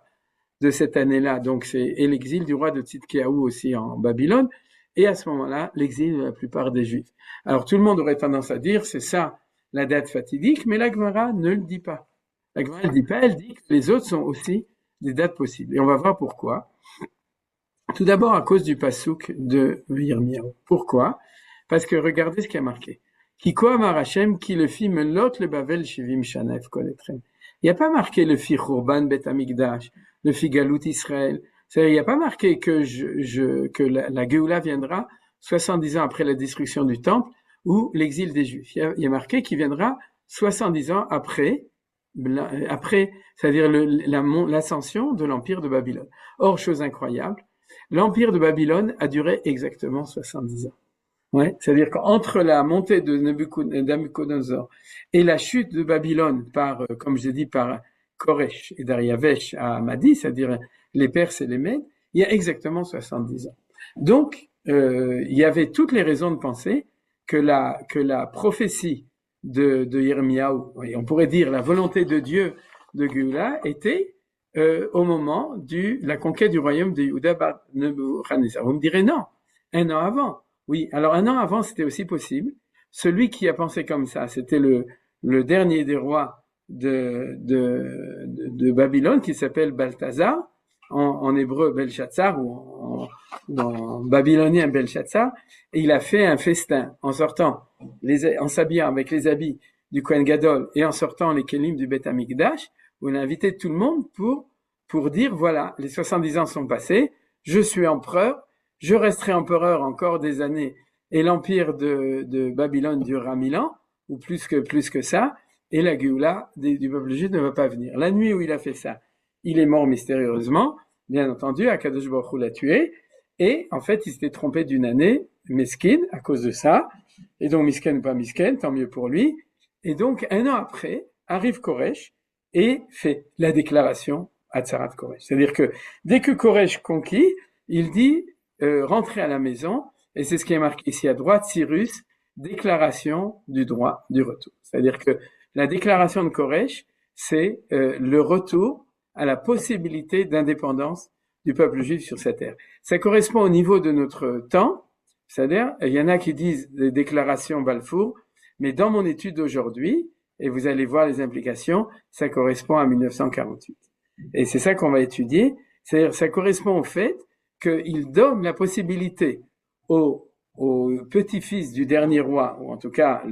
de cette année-là, donc c'est l'exil du roi de Tzidkiyahu aussi en Babylone, et à ce moment-là, l'exil de la plupart des Juifs. Alors tout le monde aurait tendance à dire, c'est ça la date fatidique, mais la Gemara ne le dit pas. La Gemara ne le dit pas, elle dit que les autres sont aussi des dates possibles. Et on va voir pourquoi. Tout d'abord à cause du pasouk de Yirmiyahu. Pourquoi? Parce que regardez ce qui a marqué. Kiko amar Hashem ki le fit melot le bavel shivim shana efkoletrem. Il n'y a pas marqué le fit Khurban Bet Hamikdash, le fit Galut Israël. Il n'y a pas marqué que la Géoula viendra 70 ans après la destruction du temple ou l'exil des Juifs. Il y a marqué qu'il viendra 70 ans après, c'est-à-dire l'ascension de l'empire de Babylone. Or, chose incroyable, l'empire de Babylone a duré exactement 70 ans. Ouais, c'est-à-dire qu'entre la montée de Nabucodonosor et la chute de Babylone comme je l'ai dit, par Koresh et Dariavesh à Hamadi, c'est-à-dire les Perses et les Mèdes, il y a exactement 70 ans. Donc, il y avait toutes les raisons de penser que la prophétie de Yirmiyahu, et on pourrait dire la volonté de Dieu de Géoula, était au moment de la conquête du royaume de Yehuda par Nebuchadnezzar. Vous me direz non, 1 an avant. Oui, alors 1 an avant, c'était aussi possible. Celui qui a pensé comme ça, c'était le dernier des rois de Babylone, qui s'appelle Balthazar, en hébreu Belshazzar, ou en babylonien Belshazzar, et il a fait un festin en s'habillant avec les habits du Kohen Gadol et en sortant les kelim du Beth Amikdash, où il a invité tout le monde pour dire, voilà, les 70 ans sont passés, je suis empereur, je resterai empereur encore des années, et l'empire de Babylone durera 1000 ans, ou plus que ça, et la Géoula du peuple juif ne va pas venir. La nuit où il a fait ça, il est mort mystérieusement, bien entendu, Akadosh Baruch Hu l'a tué, et en fait, il s'était trompé d'une année, mesquine, à cause de ça, et donc misken ou pas misken, tant mieux pour lui, et donc 1 an après, arrive Koresh, et fait la déclaration Hatzarat Koresh. C'est-à-dire que dès que Koresh conquit, il dit rentrer à la maison, et c'est ce qui est marqué ici à droite, Cyrus, déclaration du droit du retour. C'est-à-dire que la déclaration de Koresh, c'est le retour à la possibilité d'indépendance du peuple juif sur cette terre. Ça correspond au niveau de notre temps, c'est-à-dire, il y en a qui disent des déclarations Balfour, mais dans mon étude d'aujourd'hui, et vous allez voir les implications, ça correspond à 1948. Et c'est ça qu'on va étudier, c'est-à-dire ça correspond au fait qu'il donne la possibilité au petit-fils du dernier roi, ou en tout cas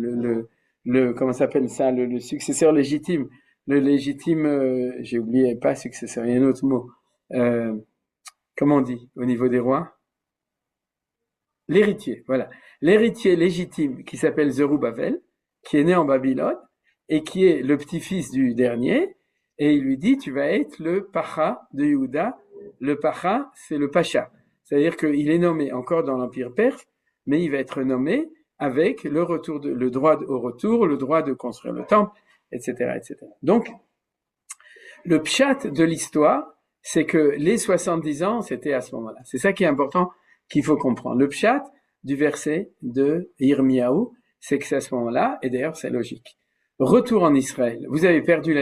comment s'appelle ça, le successeur légitime, le légitime, j'ai oublié, pas successeur, il y a un autre mot, comment on dit au niveau des rois? L'héritier, voilà. L'héritier légitime qui s'appelle Zerubbabel, qui est né en Babylone, et qui est le petit-fils du dernier, et il lui dit, tu vas être le pacha de Yehuda. Le pacha, c'est le pacha. C'est-à-dire qu'il est nommé encore dans l'Empire perse, mais il va être nommé avec le droit au retour, le droit de construire le temple, etc., etc. Donc, le pshat de l'histoire, c'est que les 70 ans, c'était à ce moment-là. C'est ça qui est important, qu'il faut comprendre. Le pshat du verset de Yirmiyahu, c'est que c'est à ce moment-là, et d'ailleurs c'est logique. Retour en Israël. Vous avez perdu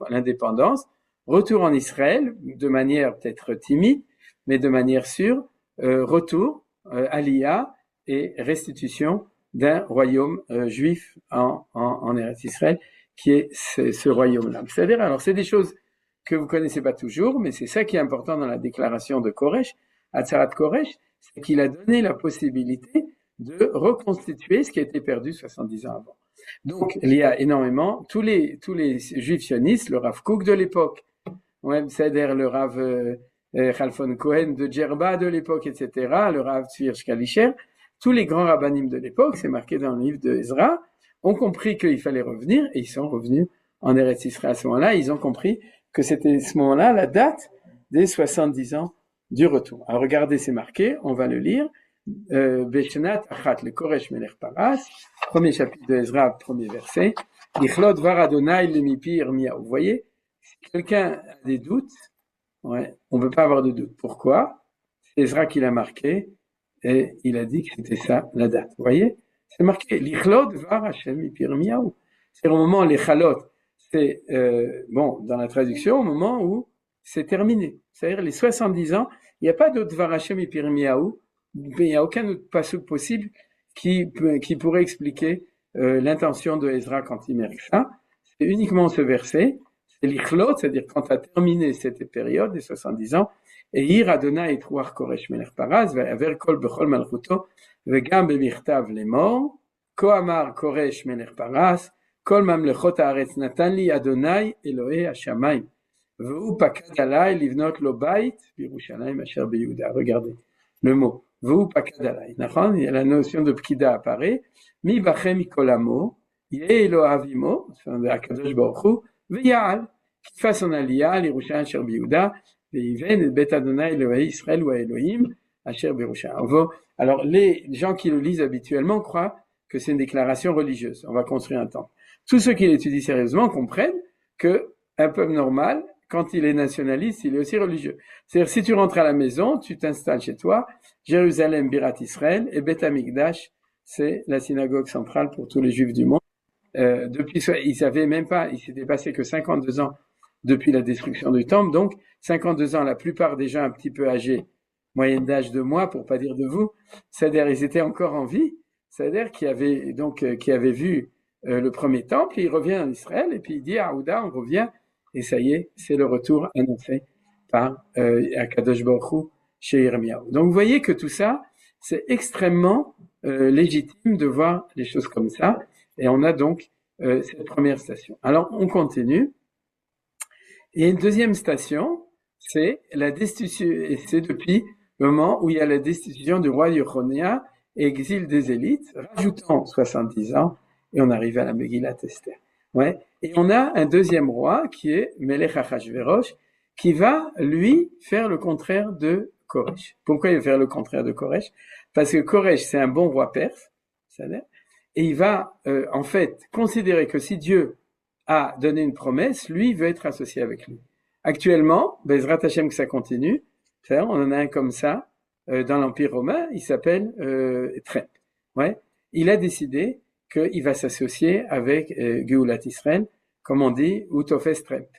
l'indépendance. Retour en Israël, de manière peut-être timide, mais de manière sûre. Retour, Aliyah et restitution d'un royaume juif en Eretz Israël, qui est ce royaume-là. C'est-à-dire, alors c'est des choses que vous connaissez pas toujours, mais c'est ça qui est important dans la déclaration de Koresh, Hatzarat Koresh, c'est qu'il a donné la possibilité de reconstituer ce qui a été perdu 70 ans avant. Donc, il y a énormément, tous les juifs sionistes, le Rav Kook de l'époque, c'est-à-dire le Rav Khalfon Cohen de Djerba de l'époque, etc., le Rav Tzvir Shkalisher, tous les grands rabbinim de l'époque, c'est marqué dans le livre de Ezra, ont compris qu'il fallait revenir, et ils sont revenus en Eretz Israël à ce moment-là, ils ont compris que c'était ce moment-là la date des 70 ans du retour. Alors regardez, c'est marqué, on va le lire. Beshnat Achat le Koresh Melech Paras, premier chapitre de Ezra, premier verset. Ichlot var Adonai lemipi Yirmiyahu. Vous voyez, si quelqu'un a des doutes, ouais, on ne peut pas avoir de doute. Pourquoi? C'est Ezra qui l'a marqué et il a dit que c'était ça la date. Vous voyez, c'est marqué l'Ichlot var Hashem mipi Yirmiyahu. C'est au moment les chalot, c'est bon dans la traduction au moment où c'est terminé. C'est-à-dire les 70 ans, il n'y a pas d'autre var Hashem mipi Yirmiyahu. Il n'y a aucun autre passage possible qui pourrait expliquer l'intention de Ezra quand il met ça. C'est uniquement ce verset, c'est l'ichlot, c'est-à-dire quand tu as terminé cette période des 70 ans, et ir Adonai et Ruach Koresh Melech Paras, ve'aver kol bechol malchuto, ve'gam b'michtav lemor, ko amar Koresh Melech Paras, kol mamlechot haaretz natan li Adonai Elohei hashamayim, ve'hu pakad alai livnot lo bait b'Yerushalayim asher b'Yehuda. Regardez le mot. Vous, pakadalai, il y a la notion de pkida apparaît, mi bachem ikolamo, yeh avimo, akadosh baruch hu, v'ya'al, qu'il fasse son aliyah, l'Yerushalayim asher b'Yehuda, v'yiven et bet Adonai Elohei Israël ou Elohim asher b'Yerushalayim. Alors, les gens qui le lisent habituellement croient que c'est une déclaration religieuse. On va construire un temple. Tous ceux qui l'étudient sérieusement comprennent que un peuple normal, quand il est nationaliste, il est aussi religieux. C'est-à-dire, si tu rentres à la maison, tu t'installes chez toi, Jérusalem, Birat Israël, et Beth Amikdash, c'est la synagogue centrale pour tous les juifs du monde. Depuis, ils savaient même pas, il s'était passé que 52 ans depuis la destruction du temple, donc 52 ans, la plupart des gens un petit peu âgés, moyenne d'âge de moi, pour pas dire de vous, c'est-à-dire, ils étaient encore en vie, c'est-à-dire qui avaient vu le premier temple, il revient en Israël, et puis il dit à Aouda, on revient, et ça y est, c'est le retour annoncé par Akadosh Baruch Hu chez Yirmiyahu. Donc vous voyez que tout ça, c'est extrêmement légitime de voir les choses comme ça, et on a donc cette première station. Alors on continue. Il y a une deuxième station, c'est la destitution, et c'est depuis le moment où il y a la destitution du roi Yechonia et exil des élites, rajoutant 70 ans, et on arrive à la Megillat Esther. Ouais. Et on a un deuxième roi qui est Melech Achashverosh, qui va, lui, faire le contraire de Koresh. Pourquoi il va faire le contraire de Koresh? Parce que Koresh, c'est un bon roi perse, et il va, en fait, considérer que si Dieu a donné une promesse, lui veut être associé avec lui. Actuellement, Bezrat Hashem que ça continue, on en a un comme ça, dans l'Empire romain, il s'appelle Trep. Ouais. Il a décidé qu'il va s'associer avec Geulat Israël, comme on dit, ou Tofes Trep.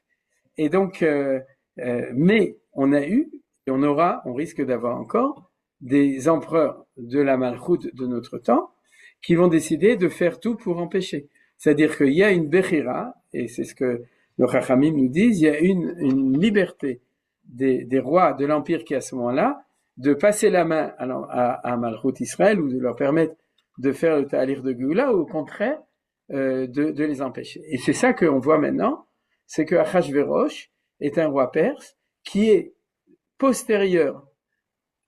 Et donc, mais on a eu on risque d'avoir encore des empereurs de la Malchoute de notre temps qui vont décider de faire tout pour empêcher. C'est-à-dire qu'il y a une Bechira, et c'est ce que nos Chachamim nous disent, il y a une liberté des rois de l'Empire qui, à ce moment-là, de passer la main à Malchoute Israël ou de leur permettre de faire le Ta'alir de Géoula, ou au contraire, de les empêcher. Et c'est ça qu'on voit maintenant, c'est que Achashverosh est un roi perse qui est postérieur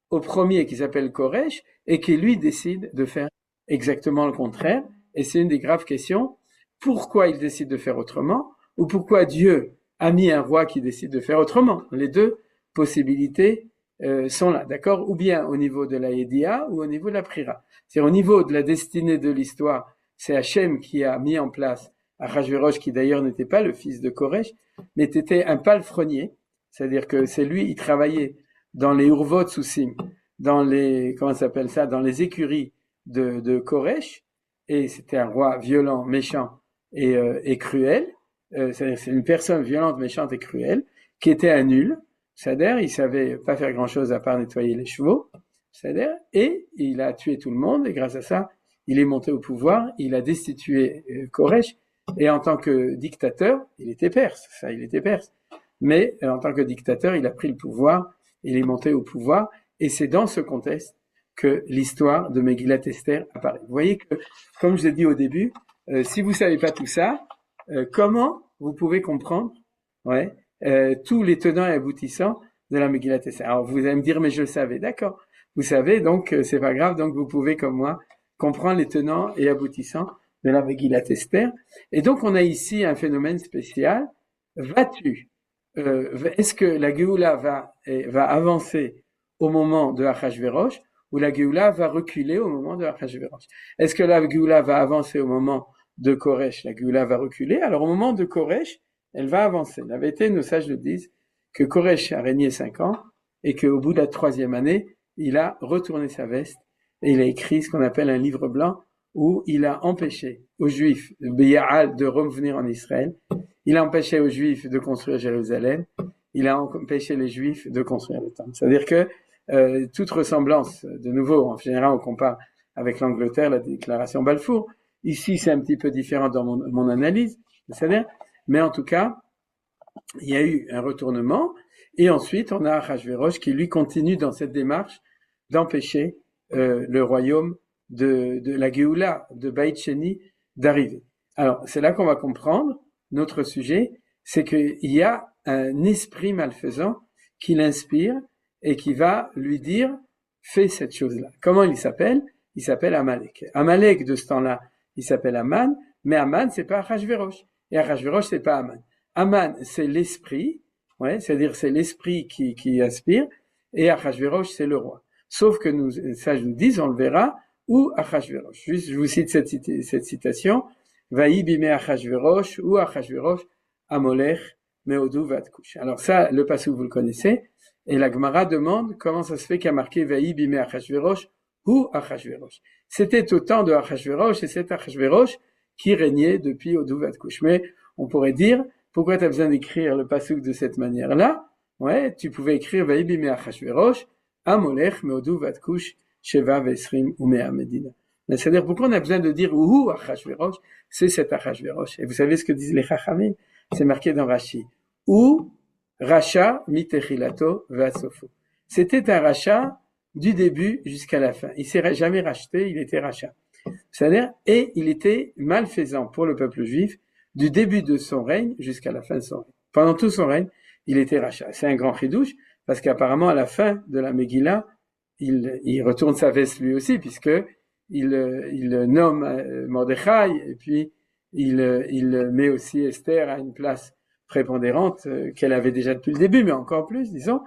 au premier qui s'appelle Koresh et qui lui décide de faire exactement le contraire. Et c'est une des graves questions. Pourquoi il décide de faire autrement ou pourquoi Dieu a mis un roi qui décide de faire autrement? Les deux possibilités sont là, d'accord? Ou bien au niveau de la Yedia ou au niveau de la Prira. C'est au niveau de la destinée de l'histoire, c'est Hachem qui a mis en place Achashverosh, qui d'ailleurs n'était pas le fils de Koresh, mais était un palefrenier. C'est-à-dire que c'est lui, il travaillait dans les Urvot Soussim, dans les, comment ça s'appelle ça, dans les écuries de Koresh, et c'était un roi violent, méchant et cruel. C'est-à-dire c'est une personne violente, méchante et cruelle, qui était un nul. C'est-à-dire, il savait pas faire grand-chose à part nettoyer les chevaux. C'est-à-dire, et il a tué tout le monde, et grâce à ça, il est monté au pouvoir, il a destitué Koresh, et en tant que dictateur, il était perse, mais en tant que dictateur, il a pris le pouvoir, il est monté au pouvoir, et c'est dans ce contexte que l'histoire de Megillat Esther apparaît. Vous voyez que, comme je l'ai dit au début, si vous savez pas tout ça, comment vous pouvez comprendre tous les tenants et aboutissants de la Megillat Esther? Alors vous allez me dire, mais je le savais, d'accord. Vous savez, donc c'est pas grave, donc vous pouvez, comme moi, comprendre les tenants et aboutissants de la Megillat Esther. Et donc on a ici un phénomène spécial. Est-ce que la Géoula va avancer au moment de Achashverosh ou la Géoula va reculer au moment de Achashverosh? Est-ce que la Géoula va avancer au moment de Koresh? La Géoula va reculer. Alors au moment de Koresh, elle va avancer. La vérité, nos sages le disent, que Koresh a régné 5 ans et qu'au bout de la 3e année, il a retourné sa veste et il a écrit ce qu'on appelle un livre blanc où il a empêché aux Juifs de revenir en Israël. Il a empêché aux Juifs de construire Jérusalem. Il a empêché les Juifs de construire le temple. C'est-à-dire que toute ressemblance, de nouveau, en général, on compare avec l'Angleterre, la déclaration Balfour. Ici, c'est un petit peu différent dans mon analyse, c'est-à-dire, mais en tout cas, il y a eu un retournement. Et ensuite, on a Achashverosh qui, lui, continue dans cette démarche d'empêcher le royaume de la Géoula, de Baït Sheni, d'arriver. Alors, c'est là qu'on va comprendre notre sujet, c'est qu'il y a un esprit malfaisant qui l'inspire et qui va lui dire « fais cette chose-là ». Comment il s'appelle? Il s'appelle Amalek. Amalek, de ce temps-là, il s'appelle Aman, mais Aman, c'est pas Achashverosh. Et Achashverosh, c'est pas Aman. Aman, c'est l'esprit, c'est-à-dire c'est l'esprit qui inspire, et Achashverosh, c'est le roi. Sauf que ça je nous dis, on le verra, où Achashverosh. Juste, je vous cite cette citation, Vaï bimé Achashverosh, ou Achashverosh, Amolech, Meodou Vatkush. Alors ça, le passage vous le connaissez, et la Gemara demande comment ça se fait qu'il y a marqué Vaï bimé Achashverosh, ou Achashverosh. C'était au temps de Achashverosh, et c'est Achashverosh qui régnait depuis Odou Vatkush. Mais on pourrait dire, pourquoi tu as besoin d'écrire le pasuk de cette manière-là? Tu pouvais écrire Vaï bimé Achashverosh, Amolech, Meodou Vatkush, Sheva Vesrim ou Mea Medina. C'est-à-dire, pourquoi on a besoin de dire Ouhou Achashverosh? C'est cet Achashverosh. Et vous savez ce que disent les Chachamim? C'est marqué dans Rashi. Ou Racha mitechilato ve'asofo. C'était un rachat du début jusqu'à la fin. Il s'est jamais racheté, il était rachat. C'est-à-dire, et il était malfaisant pour le peuple juif du début de son règne jusqu'à la fin de son règne. Pendant tout son règne, il était rachat. C'est un grand chidouche, parce qu'apparemment, à la fin de la Megillah, il retourne sa veste lui aussi, puisque il nomme Mordechai, et puis il met aussi Esther à une place prépondérante qu'elle avait déjà depuis le début, mais encore plus, disons,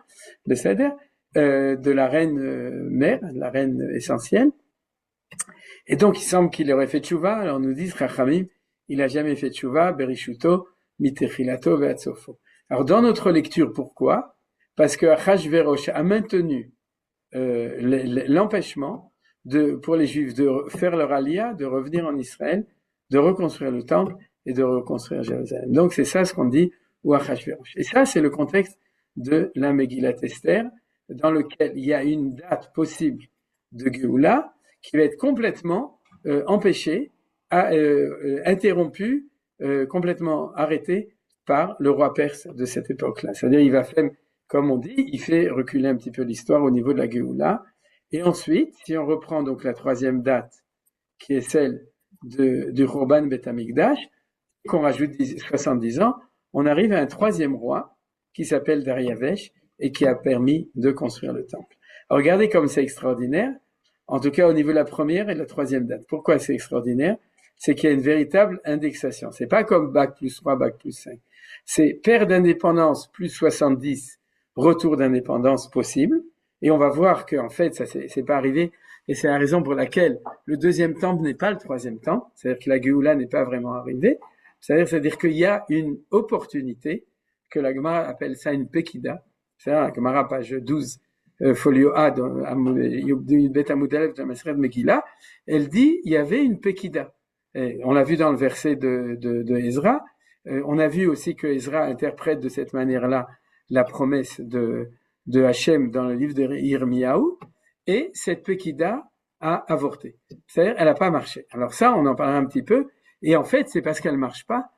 de Seder, de la reine mère, de la reine essentielle. Et donc, il semble qu'il aurait fait tchouva. Alors, nous dit Chachamim, il a jamais fait tchouva, berishuto, mitechilato, ve'atzofo. Alors, dans notre lecture, pourquoi? Parce que Achashverosh a maintenu l'empêchement pour les Juifs de faire leur alia, de revenir en Israël, de reconstruire le temple et de reconstruire Jérusalem. Donc c'est ça ce qu'on dit ou Achashverosh. Et ça c'est le contexte de la Megillat Esther. dans lequel il y a une date possible de Géoula qui va être complètement empêchée, interrompue, complètement arrêtée par le roi perse de cette époque-là. C'est-à-dire, il va faire, comme on dit, il fait reculer un petit peu l'histoire au niveau de la Géoula. Et ensuite, si on reprend donc la troisième date, qui est celle du Khurban Beth Amikdash, qu'on rajoute 70 ans, on arrive à un troisième roi qui s'appelle Dariavesh et qui a permis de construire le temple. Alors regardez comme c'est extraordinaire, en tout cas au niveau de la première et de la troisième date. Pourquoi c'est extraordinaire? C'est qu'il y a une véritable indexation. C'est pas comme Bac plus 3, Bac plus 5. C'est perte d'indépendance plus 70, retour d'indépendance possible. Et on va voir qu'en fait, ça c'est pas arrivé. Et c'est la raison pour laquelle le deuxième temple n'est pas le troisième temple. C'est-à-dire que la Géoula n'est pas vraiment arrivée. C'est-à-dire qu'il y a une opportunité, que la Gemara appelle ça une Pekida. C'est-à-dire la Gemara, page 12, folio A, du Bet Amoudalev de la Maseret Megillah, elle dit, il y avait une Pekida. Et on l'a vu dans le verset de Ezra. On a vu aussi que Ezra interprète de cette manière-là la promesse de Hachem dans le livre de Yirmiyahu. Et cette Pekida a avorté. C'est-à-dire, elle n'a pas marché. Alors ça, on en parlera un petit peu. Et en fait, c'est parce qu'elle marche pas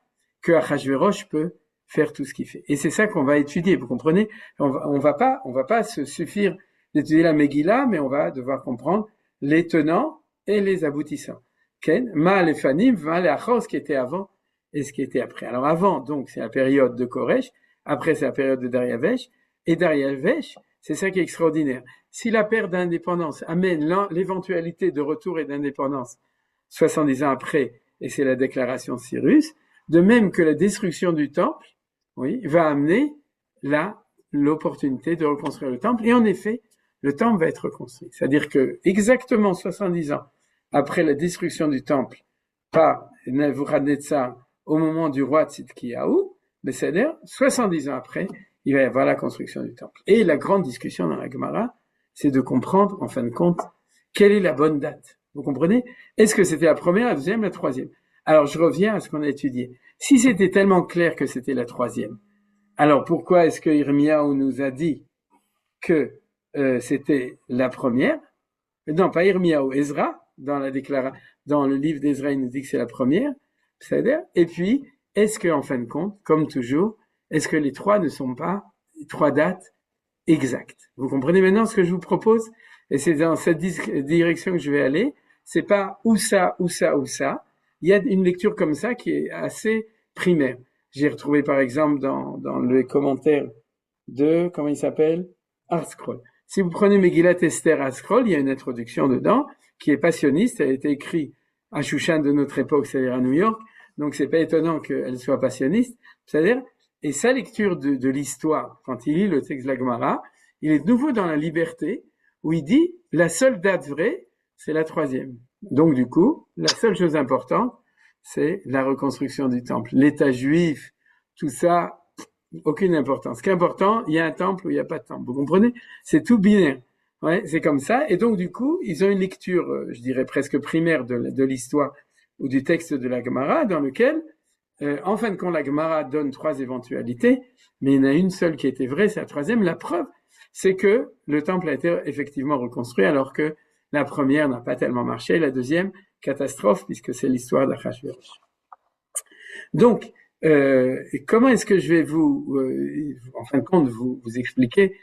que Achashverosh peut faire tout ce qu'il fait. Et c'est ça qu'on va étudier. Vous comprenez? On va pas se suffire d'étudier la Megillah, mais on va devoir comprendre les tenants et les aboutissants. Ken, ma lefanim, ma leachor, ce qui était avant et ce qui était après. Alors avant, donc, c'est la période de Koresh. Après, c'est la période de Dariavesh. Et Dariavesh, c'est ça qui est extraordinaire. Si la perte d'indépendance amène l'éventualité de retour et d'indépendance 70 ans après, et c'est la déclaration de Cyrus, de même que la destruction du temple, oui, va amener l'opportunité de reconstruire le temple. Et en effet, le temple va être reconstruit. C'est-à-dire que exactement 70 ans après la destruction du temple par Nebuchadnezzar au moment du roi Tzidkiyahu, c'est-à-dire 70 ans après, il va y avoir la construction du temple. Et la grande discussion dans la Gemara, c'est de comprendre, en fin de compte, quelle est la bonne date. Vous comprenez? Est-ce que c'était la première, la deuxième, la troisième? Alors, je reviens à ce qu'on a étudié. Si c'était tellement clair que c'était la troisième, alors pourquoi est-ce que Yirmiyahu nous a dit que c'était la première? Non, pas Yirmiyahu, Ezra, dans le livre d'Ezra, il nous dit que c'est la première. C'est-à-dire, et puis, est-ce que, en fin de compte, comme toujours, est-ce que les trois ne sont pas trois dates exactes? Vous comprenez maintenant ce que je vous propose? Et c'est dans cette direction que je vais aller. C'est pas ou ça, ou ça, ou ça. Il y a une lecture comme ça qui est assez primaire. J'ai retrouvé par exemple dans le commentaire de, comment il s'appelle? ArtScroll. Si vous prenez Megillat Esther ArtScroll, il y a une introduction dedans qui est passionniste. Elle a été écrite à Shushan de notre époque, c'est-à-dire à New York. Donc c'est pas étonnant qu'elle soit passionniste. C'est-à-dire, et sa lecture de l'histoire, quand il lit le texte de la Gemara, il est de nouveau dans la liberté, où il dit, la seule date vraie, c'est la troisième. Donc du coup, la seule chose importante, c'est la reconstruction du temple. L'État juif, tout ça, aucune importance. Ce qui est important, il y a un temple ou il n'y a pas de temple. Vous comprenez? C'est tout binaire. Ouais, c'est comme ça. Et donc du coup, ils ont une lecture, je dirais presque primaire de l'histoire ou du texte de la Gemara, dans lequel, en fin de compte, la Gemara donne trois éventualités, mais il y en a une seule qui était vraie, c'est la troisième. La preuve, c'est que le temple a été effectivement reconstruit, alors que la première n'a pas tellement marché, la deuxième, catastrophe, puisque c'est l'histoire d'Achashverosh. Donc, comment est-ce que je vais en fin de compte, vous expliquer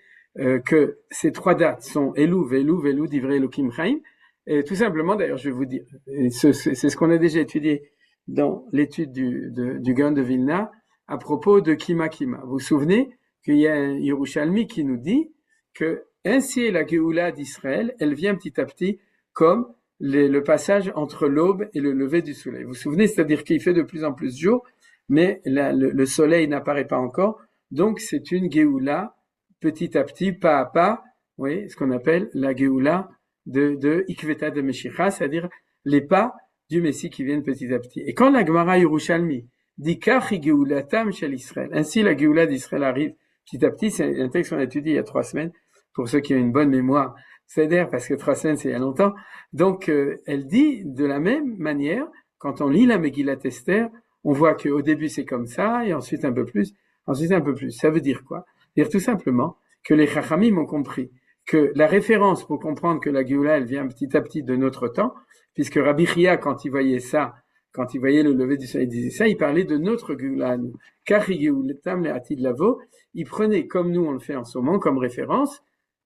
que ces trois dates sont Elou, Velou, Velou, Divrei Elokim Chaim. Et tout simplement, d'ailleurs, je vais vous dire, c'est ce qu'on a déjà étudié dans l'étude du Gaon de Vilna à propos de Kima Kima. Vous vous souvenez qu'il y a un Yerushalmi qui nous dit que ainsi est la Géoula d'Israël, elle vient petit à petit comme le passage entre l'aube et le lever du soleil. Vous vous souvenez, c'est-à-dire qu'il fait de plus en plus jour, mais le soleil n'apparaît pas encore. Donc c'est une Géoula petit à petit, pas à pas, vous voyez, ce qu'on appelle la Géoula de Ikveta de Meshicha, c'est-à-dire les pas du Messie qui viennent petit à petit. Et quand la Gemara Yerushalmi dit Kachi Geulatam shel Israël, ainsi la Géoula d'Israël arrive petit à petit, c'est un texte qu'on a étudié il y a 3 semaines, pour ceux qui ont une bonne mémoire, c'est-à-dire parce que 3 semaines c'est il y a longtemps. Donc elle dit de la même manière, quand on lit la Megillat Esther, on voit qu'au début c'est comme ça, et ensuite un peu plus, ensuite un peu plus. Ça veut dire quoi? Dire tout simplement que les Chachamim ont compris que la référence pour comprendre que la Géoula, elle vient petit à petit de notre temps, puisque Rabbi Chia, quand il voyait ça, quand il voyait le lever du soleil, il disait ça, il parlait de notre Géoula, nous. Kari Géouletam le'atid lavo, il prenait, comme nous on le fait en ce moment, comme référence,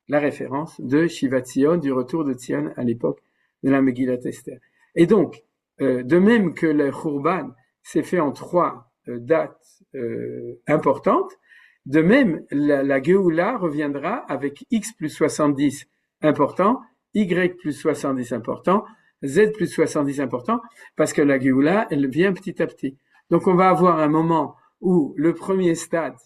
la référence de Shivat Zion, du retour de Zion à l'époque de la Megillat Esther. Et donc, de même que le Khurban s'est fait en 3 dates importantes, de même, la Géoula reviendra avec X plus 70 important, Y plus 70 important, Z plus 70 important, parce que la Géoula, elle vient petit à petit. Donc on va avoir un moment où le premier stade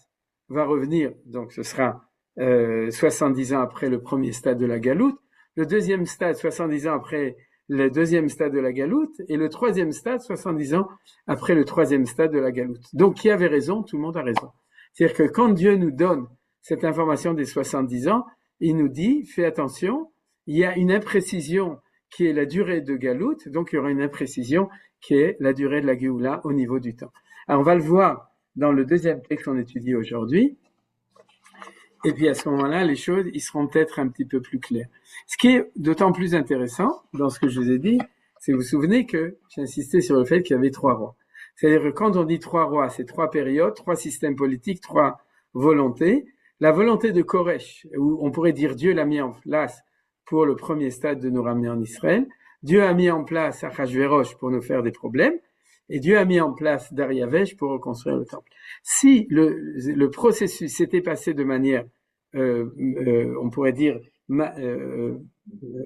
va revenir, donc ce sera 70 ans après le premier stade de la Galoute, le deuxième stade 70 ans après le deuxième stade de la Galoute, et le troisième stade 70 ans après le troisième stade de la Galoute. Donc qui avait raison? Tout le monde a raison. C'est-à-dire que quand Dieu nous donne cette information des 70 ans, il nous dit, fais attention, il y a une imprécision qui est la durée de Galout, donc il y aura une imprécision qui est la durée de la Géoula au niveau du temps. Alors on va le voir dans le deuxième texte qu'on étudie aujourd'hui, et puis à ce moment-là, les choses, ils seront peut-être un petit peu plus claires. Ce qui est d'autant plus intéressant dans ce que je vous ai dit, c'est que vous vous souvenez que j'ai insisté sur le fait qu'il y avait 3 rois. C'est-à-dire que quand on dit 3 rois, c'est 3 périodes, 3 systèmes politiques, 3 volontés. La volonté de Koresh, où on pourrait dire Dieu l'a mis en place pour le premier stade de nous ramener en Israël. Dieu a mis en place Achashverosh pour nous faire des problèmes. Et Dieu a mis en place Dariavesh pour reconstruire le temple. Si le processus s'était passé de manière, on pourrait dire,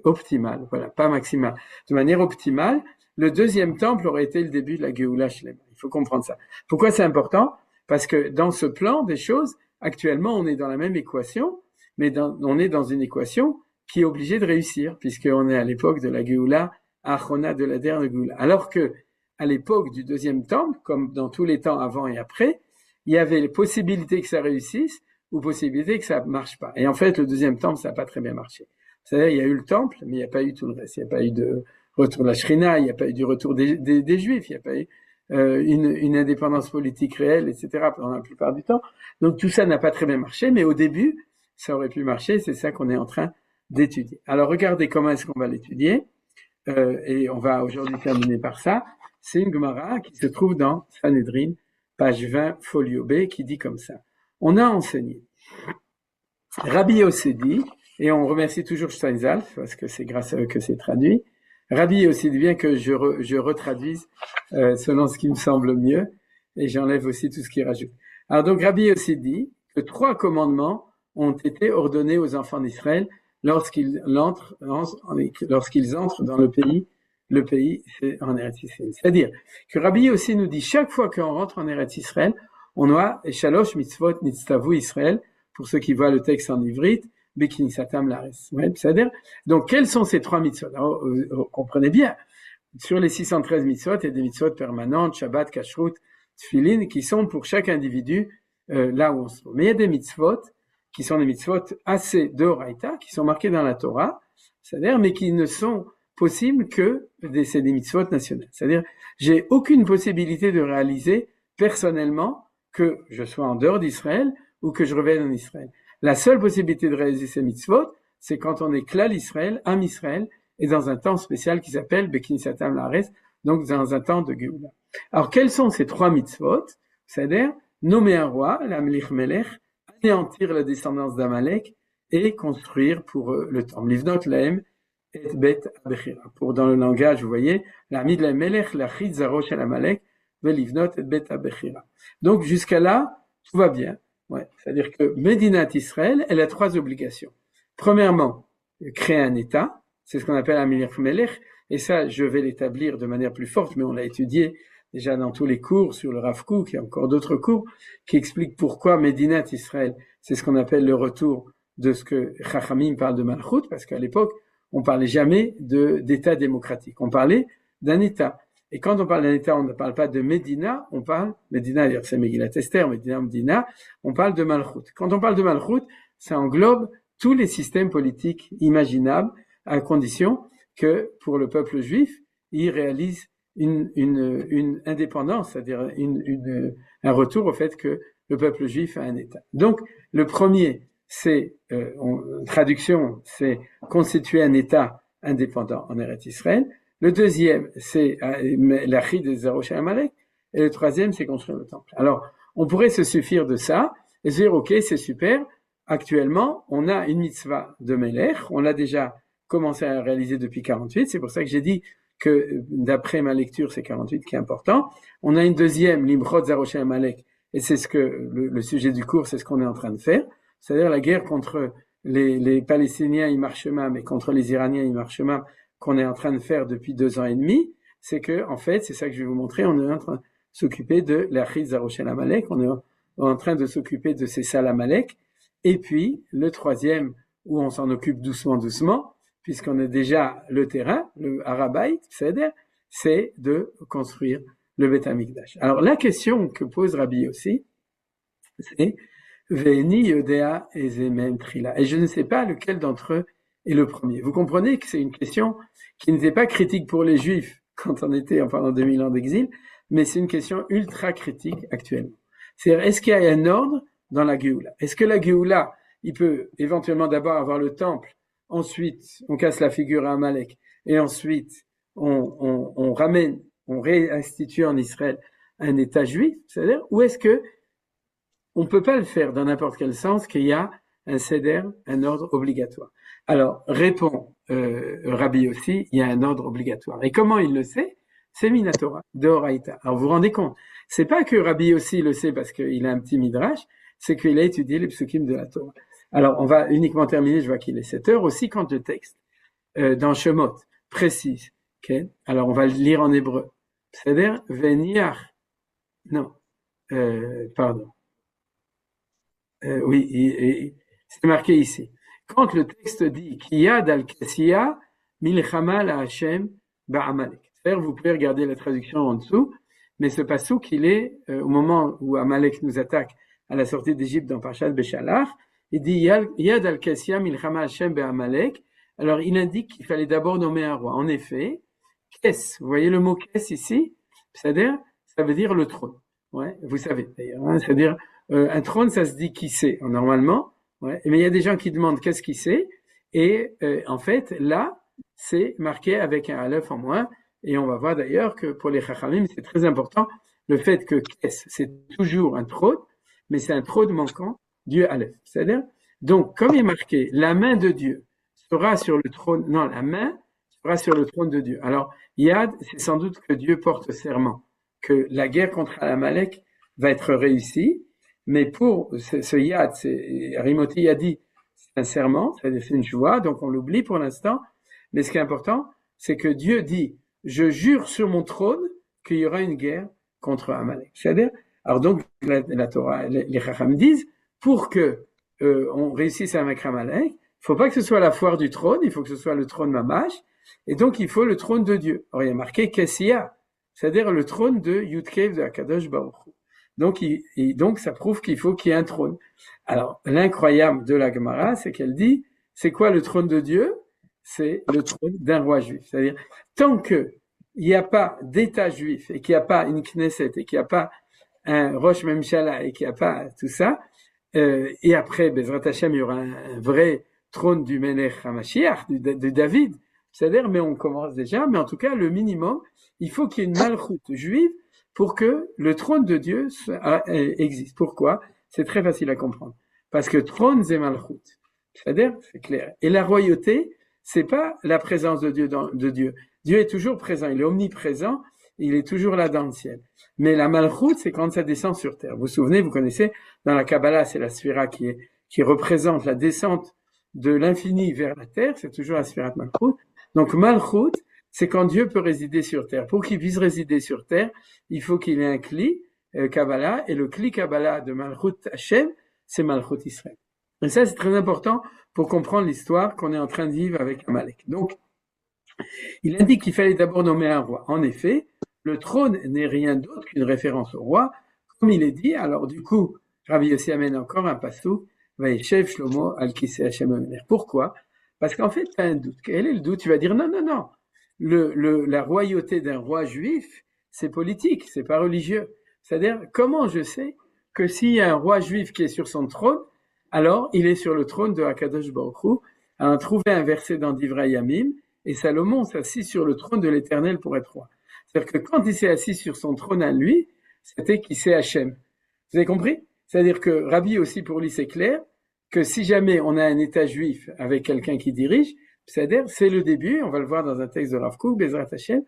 optimale, voilà, pas maximale, de manière optimale, le deuxième temple aurait été le début de la Géoula Shlema. Il faut comprendre ça. Pourquoi c'est important? Parce que dans ce plan des choses, actuellement, on est dans la même équation, mais on est dans une équation qui est obligée de réussir, puisqu'on est à l'époque de la Géoula Achona, de la dernière Géoula. Alors que, à l'époque du deuxième temple, comme dans tous les temps avant et après, il y avait les possibilités que ça réussisse ou possibilités que ça marche pas. Et en fait, le deuxième temple, ça n'a pas très bien marché. C'est-à-dire, il y a eu le temple, mais il n'y a pas eu tout le reste. Il n'y a pas eu de retour de la Shrina, il n'y a pas eu du retour des Juifs, il n'y a pas eu une indépendance politique réelle, etc. pendant la plupart du temps. Donc tout ça n'a pas très bien marché, mais au début, ça aurait pu marcher, c'est ça qu'on est en train d'étudier. Alors regardez comment est-ce qu'on va l'étudier, et on va aujourd'hui terminer par ça. C'est une Gemara qui se trouve dans Sanhedrin, page 20, folio B, qui dit comme ça. On a enseigné. Rabbi Yossé dit, et on remercie toujours Steinsaltz, parce que c'est grâce à eux que c'est traduit. Rabbi Yossé dit bien que je retraduise selon ce qui me semble mieux, et j'enlève aussi tout ce qui rajoute. Alors donc Rabbi Yossé dit que 3 commandements ont été ordonnés aux enfants d'Israël lorsqu'ils entrent dans le pays en Eretz Israël. C'est-à-dire que Rabbi Yossé nous dit chaque fois qu'on rentre en Eretz Israël, on doit Shalosh mitzvot nitztavu Israël, pour ceux qui voient le texte en ivrite, Bekinisatam Lares. Ouais, c'est-à-dire, donc quels sont ces 3 mitzvot? Alors, comprenez bien, sur les 613 mitzvot, il y a des mitzvot permanentes, Shabbat, Kashrut, Tfilin, qui sont pour chaque individu là où on se trouve. Mais il y a des mitzvot qui sont des mitzvot assez d'oraita, qui sont marqués dans la Torah, c'est-à-dire, mais qui ne sont possibles que c'est des mitzvot nationales. C'est-à-dire, j'ai aucune possibilité de réaliser personnellement que je sois en dehors d'Israël ou que je revienne en Israël. La seule possibilité de réaliser ces mitzvot, c'est quand on est klal Israël, Am Israël, et dans un temps spécial qui s'appelle Bekinisatam Lares, donc dans un temps de Géoula. Alors, quels sont ces 3 mitzvot? C'est-à-dire, nommer un roi, l'Amlich Melech, anéantir la descendance d'Amalek, et construire pour eux le temple. Livnot lahem et bet abechira. Pour dans le langage, vous voyez, l'amid la melech, la chid zarosh el Amalek, velivnot et bet abechira. Donc, jusqu'à là, tout va bien. Ouais, c'est-à-dire que Médinat Israël, elle a 3 obligations. Premièrement, créer un État, c'est ce qu'on appelle Amir Melech, et ça, je vais l'établir de manière plus forte, mais on l'a étudié déjà dans tous les cours sur le Rav Kook, il y a encore d'autres cours qui expliquent pourquoi Médinat Israël, c'est ce qu'on appelle le retour de ce que Chachamim parle de Malchut, parce qu'à l'époque, on parlait jamais d'État démocratique, on parlait d'un État. Et quand on parle d'un État, on ne parle pas de Médina, on parle, Médina, c'est Megillat Esther, Médina, on parle de Malchut. Quand on parle de Malchut, ça englobe tous les systèmes politiques imaginables, à condition que, pour le peuple juif, il réalise une indépendance, c'est-à-dire un retour au fait que le peuple juif a un État. Donc, le premier c'est, traduction, c'est constituer un État indépendant en Eretz Israël. Le deuxième, c'est l'Achid des Zarosh et Amalek. Et le troisième, c'est construire le temple. Alors, on pourrait se suffire de ça et se dire, ok, c'est super. Actuellement, on a une mitzvah de Melech. On l'a déjà commencé à réaliser depuis 48. C'est pour ça que j'ai dit que, d'après ma lecture, c'est 48 qui est important. On a une deuxième, Limchot Zarosh et Amalek. Et c'est ce que, le sujet du cours, c'est ce qu'on est en train de faire. C'est-à-dire la guerre contre les Palestiniens Imarchemam et contre les Iraniens Imarchemam qu'on est en train de faire depuis 2 ans et demi. C'est que, en fait, c'est ça que je vais vous montrer. On est en train de s'occuper de l'Achid Zarosh et Amalek. On est en train de s'occuper de ces salles Amalek. Et puis, le troisième, où on s'en occupe doucement, puisqu'on a déjà le terrain, le Harabait, c'est de construire le Beth Amikdash. Alors, la question que pose Rabbi aussi, c'est Ve'eni Yodea Ezemem Trila. Et je ne sais pas lequel d'entre eux est le premier. Vous comprenez que c'est une question qui n'était pas critique pour les Juifs quand on était pendant 2000 ans d'exil, mais c'est une question ultra critique actuellement. C'est-à-dire, est-ce qu'il y a un ordre dans la Géoula? Est-ce que la Géoula, il peut éventuellement d'abord avoir le temple, ensuite on casse la figure à Amalek, et ensuite on ramène, on réinstitue en Israël un État juif, c'est-à-dire, ou est-ce que on peut pas le faire dans n'importe quel sens, qu'il y a un seder, un ordre obligatoire? Alors, répond Rabbi aussi, il y a un ordre obligatoire. Et comment il le sait? C'est Minatora, de Horaïta. Alors, vous vous rendez compte, c'est pas que Rabbi aussi le sait parce qu'il a un petit midrash, c'est qu'il a étudié les psukim de la Torah. Alors, on va uniquement terminer, je vois qu'il est 7 heures, aussi quand le texte, dans Shemot, précise, okay? Alors, on va le lire en hébreu. C'est-à-dire, Veniach, non, pardon. Oui, c'est marqué ici. Quand le texte dit Kiyad al-Kasiya milchama la Hashem ba'amalek. C'est-à-dire, vous pouvez regarder la traduction en dessous, mais ce passouk, il est au moment où Amalek nous attaque à la sortie d'Égypte dans Parashat Beshalach, il dit Yad al-Kasiya milchama Hashem ba'amalek. Alors, il indique qu'il fallait d'abord nommer un roi. En effet, Kes, vous voyez le mot Kes ici? C'est-à-dire, ça veut dire le trône. Ouais, vous savez d'ailleurs, hein, c'est-à-dire, un trône, ça se dit qui c'est, normalement, ouais, mais il y a des gens qui demandent qu'est-ce qui c'est, et en fait, là, c'est marqué avec un aleph en moins, et on va voir d'ailleurs que pour les chachamim, c'est très important, le fait que c'est toujours un trône, mais c'est un trône manquant du aleph. C'est-à-dire, donc, comme il est marqué, la main de Dieu sera sur le trône, non, la main sera sur le trône de Dieu. Alors, Yad, c'est sans doute que Dieu porte serment, que la guerre contre Amalek va être réussie, mais pour ce Yad, Rimoti Yadi, c'est un serment, c'est-à-dire c'est une joie, donc on l'oublie pour l'instant, mais ce qui est important, c'est que Dieu dit, je jure sur mon trône qu'il y aura une guerre contre Amalek. C'est-à-dire, alors donc, la Torah, les Chacham disent, pour que on réussisse à vaincre Amalek, il faut pas que ce soit la foire du trône, il faut que ce soit le trône Mamash, et donc il faut le trône de Dieu. Alors il y a marqué Kessia, c'est-à-dire le trône de Yudkev de Akadosh Baruch Hu. Donc ça prouve qu'il faut qu'il y ait un trône. Alors, l'incroyable de la Gemara, c'est qu'elle dit, c'est quoi le trône de Dieu? C'est le trône d'un roi juif. C'est-à-dire, tant que il n'y a pas d'État juif, et qu'il n'y a pas une Knesset, et qu'il n'y a pas un Rosh Memshala, et qu'il n'y a pas tout ça, et après, Bezrat Hashem, il y aura un vrai trône du Melech HaMashiach, de David. C'est-à-dire, mais on commence déjà, mais en tout cas, le minimum, il faut qu'il y ait une malchoute juive pour que le trône de Dieu existe. Pourquoi? C'est très facile à comprendre. Parce que trône, c'est malchoute. C'est-à-dire, c'est clair. Et la royauté, c'est pas la présence de Dieu. Dieu est toujours présent, il est omniprésent, il est toujours là dans le ciel. Mais la malchoute, c'est quand ça descend sur terre. Vous vous souvenez, vous connaissez, dans la Kabbalah, c'est la sphira qui représente la descente de l'infini vers la terre, c'est toujours la sphira de malchoute. Donc malchoute, c'est quand Dieu peut résider sur terre. Pour qu'il puisse résider sur terre, il faut qu'il ait un cli, Kabbalah, et le cli Kabbalah de Malchut Hashem, c'est Malchut Israël. Et ça, c'est très important pour comprendre l'histoire qu'on est en train de vivre avec Amalek. Donc, il indique qu'il fallait d'abord nommer un roi. En effet, le trône n'est rien d'autre qu'une référence au roi, comme il est dit. Alors, du coup, Rabbi Yossi amène encore un passou, Vaïchev Shlomo al-Kisei Hashem Amener. Pourquoi? Parce qu'en fait, tu as un doute. Quel est le doute? Tu vas dire non. La royauté d'un roi juif, c'est politique, c'est pas religieux. C'est-à-dire, comment je sais que s'il y a un roi juif qui est sur son trône, alors il est sur le trône de Hakadosh Baruch Hu. On a trouvé un verset dans Divrei Yamim, et Salomon s'assit sur le trône de l'Éternel pour être roi. C'est-à-dire que quand il s'est assis sur son trône à lui, c'était qu'il sait Hachem. Vous avez compris? C'est-à-dire que Rabbi aussi pour lui c'est clair, que si jamais on a un État juif avec quelqu'un qui dirige, c'est-à-dire c'est le début, on va le voir dans un texte de Rav Kook, Bezrat Hashem,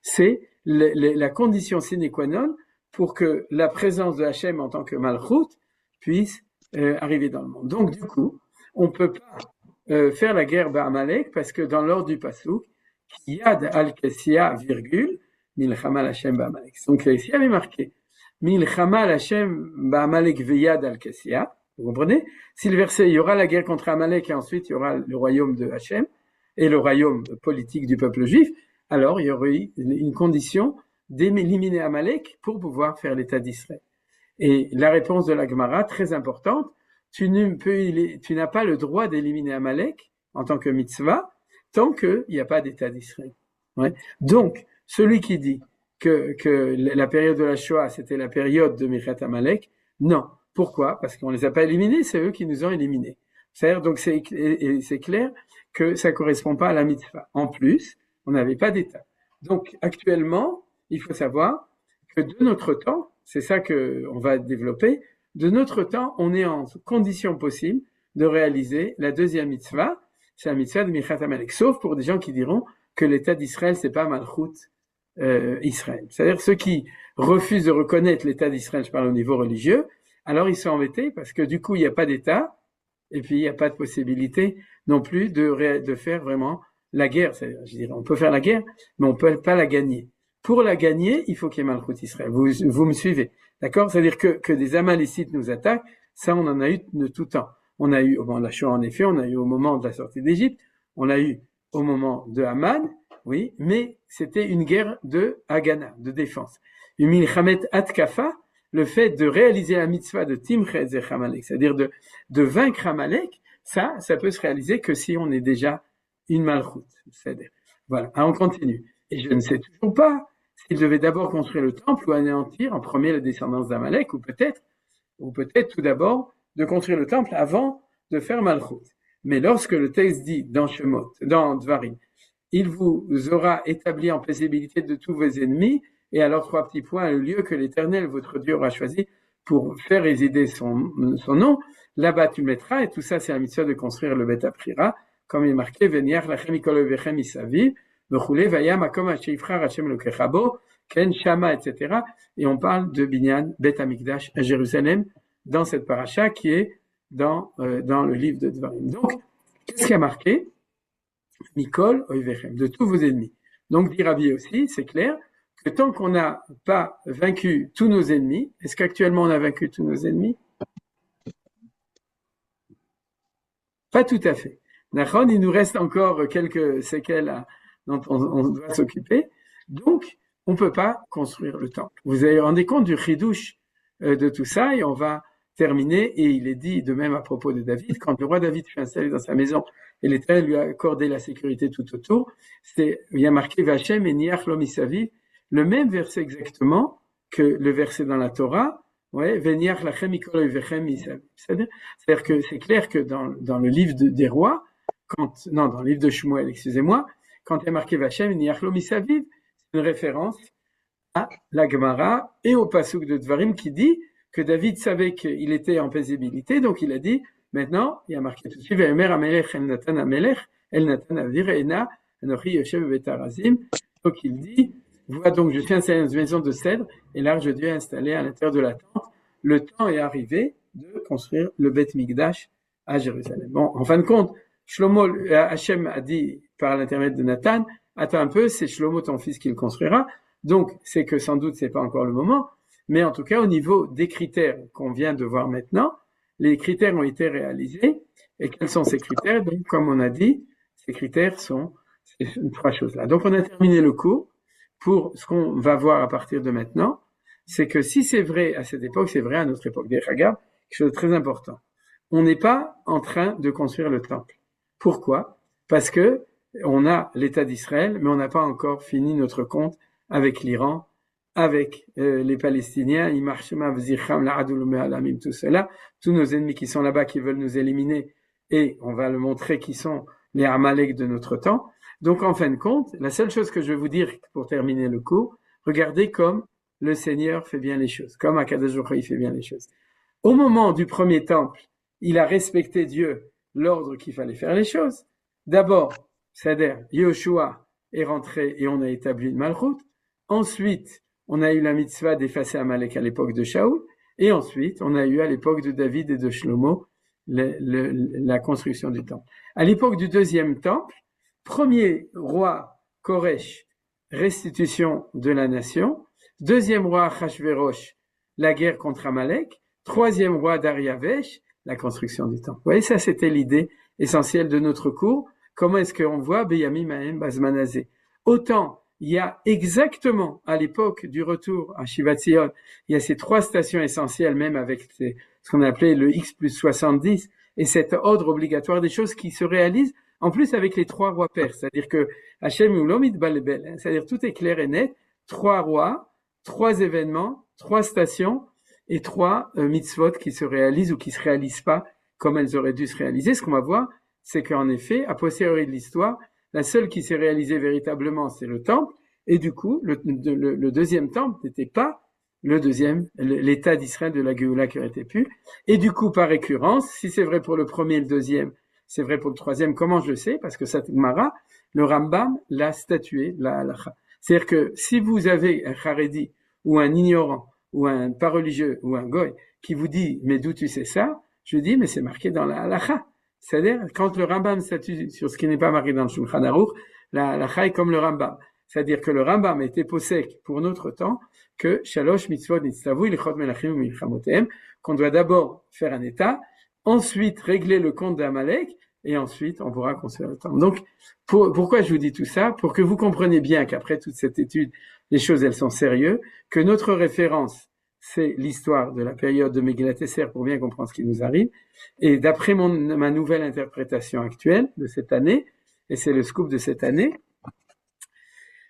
c'est la condition sine qua non pour que la présence de Hachem en tant que Malchut puisse arriver dans le monde. Donc du coup, on peut pas faire la guerre Ba'amalek parce que dans l'ordre du Passouk, Yad al-Kessia, virgule, Milchama Hashem Ba'amalek. Donc ici il y avait marqué Milchama Hashem Ba'amalek veyad al-Kessia. Vous comprenez? Si le verset, il y aura la guerre contre Amalek et ensuite il y aura le royaume de Hachem et le royaume politique du peuple juif, alors il y aurait eu une condition d'éliminer Amalek pour pouvoir faire l'État d'Israël. Et la réponse de la Gemara, très importante, tu n'as pas le droit d'éliminer Amalek en tant que mitzvah tant qu'il n'y a pas d'État d'Israël. Ouais. Donc, celui qui dit que la période de la Shoah, c'était la période de Michat Amalek, non. Pourquoi? Parce qu'on les a pas éliminés, c'est eux qui nous ont éliminés. C'est-à-dire, donc c'est clair que ça correspond pas à la mitzvah. En plus, on n'avait pas d'État. Donc, actuellement, il faut savoir que de notre temps, c'est ça que on va développer, de notre temps, on est en condition possible de réaliser la deuxième mitzvah, c'est la mitzvah de Michat Amalek, sauf pour des gens qui diront que l'État d'Israël, c'est pas Malchut Israël. C'est-à-dire ceux qui refusent de reconnaître l'État d'Israël, je parle au niveau religieux, alors ils sont embêtés parce que du coup, il n'y a pas d'État, et puis il n'y a pas de possibilité non plus de faire vraiment la guerre. C'est-à-dire, je dirais, on peut faire la guerre, mais on peut pas la gagner. Pour la gagner, il faut qu'il y ait Malchut Israël. Vous me suivez, d'accord? C'est-à-dire que des Amalécites nous attaquent, ça on en a eu de tout temps. On a eu au moment de la Shoah, en effet, on a eu au moment de la sortie d'Égypte, on a eu au moment de Haman, oui, mais c'était une guerre de Haganah, de défense. Une milchamet atkafa, le fait de réaliser la mitzvah de Timchet Zech Amalek, c'est-à-dire de vaincre Amalek, ça peut se réaliser que si on est déjà une Malchut. C'est-à-dire, voilà, on continue. Et je ne sais toujours pas s'il devait d'abord construire le temple ou anéantir en premier la descendance d'Amalek, ou peut-être tout d'abord de construire le temple avant de faire Malchut. Mais lorsque le texte dit dans Shemot, dans Dvarim, il vous aura établi en paisibilité de tous vos ennemis, et alors 3 petits points, le lieu que l'Éternel, votre Dieu, aura choisi pour faire résider son nom, là-bas tu le mettras, et tout ça c'est la mitzvah de construire le Bet Aprira, comme il est marqué, Veniach lachem mikol ovechem isaviv, vechule vayam makom asheifra Hashem lokechabo, ken shama, etc. Et on parle de Binyan Bet Amikdash à Jérusalem, dans cette paracha qui est dans le livre de Dvarim. Donc, qu'est-ce qui a marqué? Mikol ovechem, de tous vos ennemis. Donc, dit Rabbi aussi, c'est clair, que tant qu'on n'a pas vaincu tous nos ennemis, est-ce qu'actuellement on a vaincu tous nos ennemis? Pas tout à fait. Nachon, il nous reste encore quelques séquelles dont on doit s'occuper. Donc, on ne peut pas construire le temple. Vous vous rendez compte du chidouche de tout ça, et on va terminer, et il est dit de même à propos de David, quand le roi David fut installé dans sa maison, et l'Éternel lui a accordé la sécurité tout autour, il y a marqué Vachem et Niach lo misaviv, le même verset exactement que le verset dans la Torah, ouais, Veniach lachem mikol ovechem misaviv. C'est-à-dire que c'est clair que dans le livre des rois, dans le livre de Shmuel, excusez-moi, quand il y a marqué Vachem et Niach lo misaviv, c'est une référence à la Gemara et au Pasuk de Dvarim qui dit que David savait qu'il était en paisibilité, donc il a dit, maintenant, il y a marqué tout de suite, Ve'omer Amelech el Natan Amelech, el Natan Avir Ena, Anochi Yoshev Betarazim. Donc il dit, vois donc, je suis installé dans une maison de cèdre, et là, je dois installer à l'intérieur de la tente. Le temps est arrivé de construire le Beth Mikdash à Jérusalem. Bon, en fin de compte, Shlomo, Hachem a dit par l'intermédiaire de Nathan, attends un peu, c'est Shlomo ton fils qui le construira. Donc, c'est que sans doute c'est pas encore le moment. Mais en tout cas, au niveau des critères qu'on vient de voir maintenant, les critères ont été réalisés. Et quels sont ces critères? Donc, comme on a dit, ces critères sont ces 3 choses-là. Donc, on a terminé le cours. Pour ce qu'on va voir à partir de maintenant, c'est que si c'est vrai à cette époque, c'est vrai à notre époque. Regarde, quelque chose de très important. On n'est pas en train de construire le temple. Pourquoi? Parce que on a l'État d'Israël, mais on n'a pas encore fini notre compte avec l'Iran avec les Palestiniens, tout cela, tous nos ennemis qui sont là-bas, qui veulent nous éliminer, et on va le montrer qui sont les Amalek de notre temps. Donc en fin de compte, la seule chose que je vais vous dire pour terminer le cours, regardez comme le Seigneur fait bien les choses, comme Akadosh Baruch Hu, il fait bien les choses. Au moment du premier temple, il a respecté Dieu, l'ordre qu'il fallait faire les choses. D'abord, c'est-à-dire Yehoshua est rentré et on a établi une malchoute. Ensuite, on a eu la mitzvah d'effacer Amalek à l'époque de Shaoul. Et ensuite, on a eu à l'époque de David et de Shlomo la construction du temple. À l'époque du deuxième temple, premier roi Koresh, restitution de la nation. Deuxième roi Achashverosh, la guerre contre Amalek. Troisième roi Dariavesh, la construction du temple. Vous voyez, ça c'était l'idée essentielle de notre cours. Comment est-ce qu'on voit Beyamim Haem Bazmanazé? Autant il y a exactement à l'époque du retour à Shivat Zion, il y a ces trois stations essentielles, même avec ce qu'on appelait le X plus 70, et cet ordre obligatoire des choses qui se réalisent en plus avec les trois rois perses. C'est-à-dire que Hachem Ulomit Balebel, c'est-à-dire tout est clair et net, trois rois, trois événements, trois stations, et trois mitzvot qui se réalisent ou qui se réalisent pas comme elles auraient dû se réaliser. Ce qu'on va voir, c'est qu'en effet, a posteriori de l'histoire, la seule qui s'est réalisée véritablement, c'est le temple, et du coup, le deuxième temple n'était pas le deuxième, l'état d'Israël de la Géoula qui aurait été pu. Et du coup, par récurrence, si c'est vrai pour le premier et le deuxième, c'est vrai pour le troisième. Comment je le sais? Parce que cette Gemara, le Rambam l'a statué, la halacha. C'est-à-dire que si vous avez un Haredi ou un ignorant ou un pas religieux ou un goy qui vous dit mais d'où tu sais ça, je dis mais c'est marqué dans la halacha. C'est-à-dire quand le Rambam statue sur ce qui n'est pas marqué dans le Shulchan Aruch, la halacha est comme le Rambam. C'est-à-dire que le Rambam était possèque pour notre temps que shalosh mitzvot nitztavu ilchot melachim u'milchamotehem, qu'on doit d'abord faire un état, ensuite régler le compte d'Amalek, et ensuite on pourra construire le temple. Donc pourquoi je vous dis tout ça? Pour que vous compreniez bien qu'après toute cette étude, les choses elles sont sérieuses, que notre référence c'est l'histoire de la période de Megillat Esther pour bien comprendre ce qui nous arrive, et d'après ma nouvelle interprétation actuelle de cette année, et c'est le scoop de cette année,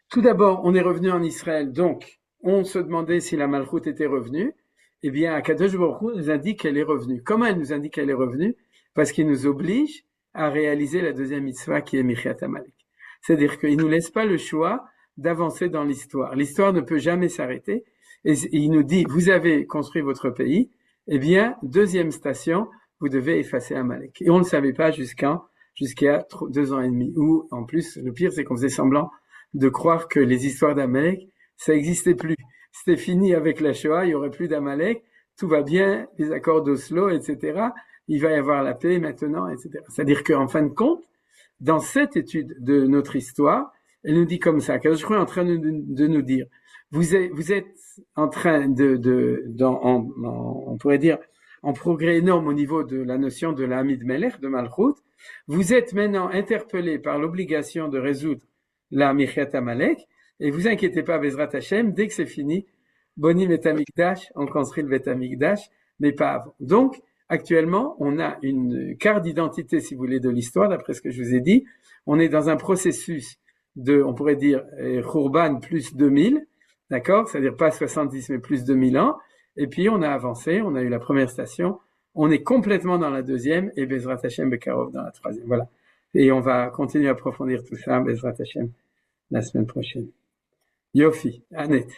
tout d'abord, on est revenu en Israël, donc on se demandait si la Malchoute était revenue. Eh bien, Akadosh Baruch Hu nous indique qu'elle est revenue. Comment elle nous indique qu'elle est revenue? Parce qu'il nous oblige à réaliser la deuxième mitzvah qui est Michyat Amalek. C'est-à-dire qu'il nous laisse pas le choix d'avancer dans l'histoire. L'histoire ne peut jamais s'arrêter. Et il nous dit, vous avez construit votre pays, eh bien, deuxième station, vous devez effacer Amalek. Et on ne le savait pas jusqu'à 2 ans et demi. Ou, en plus, le pire, c'est qu'on faisait semblant de croire que les histoires d'Amalek, ça n'existait plus. C'était fini avec la Shoah, il y aurait plus d'Amalek, tout va bien, les accords d'Oslo, etc. Il va y avoir la paix maintenant, etc. C'est-à-dire qu'en fin de compte, dans cette étude de notre histoire, elle nous dit comme ça, que je crois en train de nous dire, vous êtes en train on pourrait dire, en progrès énorme au niveau de la notion de la Hamid Melech, de Malchut. Vous êtes maintenant interpellé par l'obligation de résoudre la Michyat Amalek, et vous inquiétez pas, Bezrat Hashem, dès que c'est fini, Boni Bet Hamikdash, on construit le Bet Hamikdash, mais pas avant. Donc, actuellement, on a une carte d'identité, si vous voulez, de l'histoire, d'après ce que je vous ai dit. On est dans un processus on pourrait dire, Khurban plus 2000, d'accord? C'est-à-dire pas 70, mais plus 2000 ans. Et puis, on a avancé, on a eu la première station, on est complètement dans la deuxième, et Bezrat Hashem Bekarov dans la troisième. Voilà. Et on va continuer à approfondir tout ça, Bezrat Hashem, la semaine prochaine. Yofi, Annette.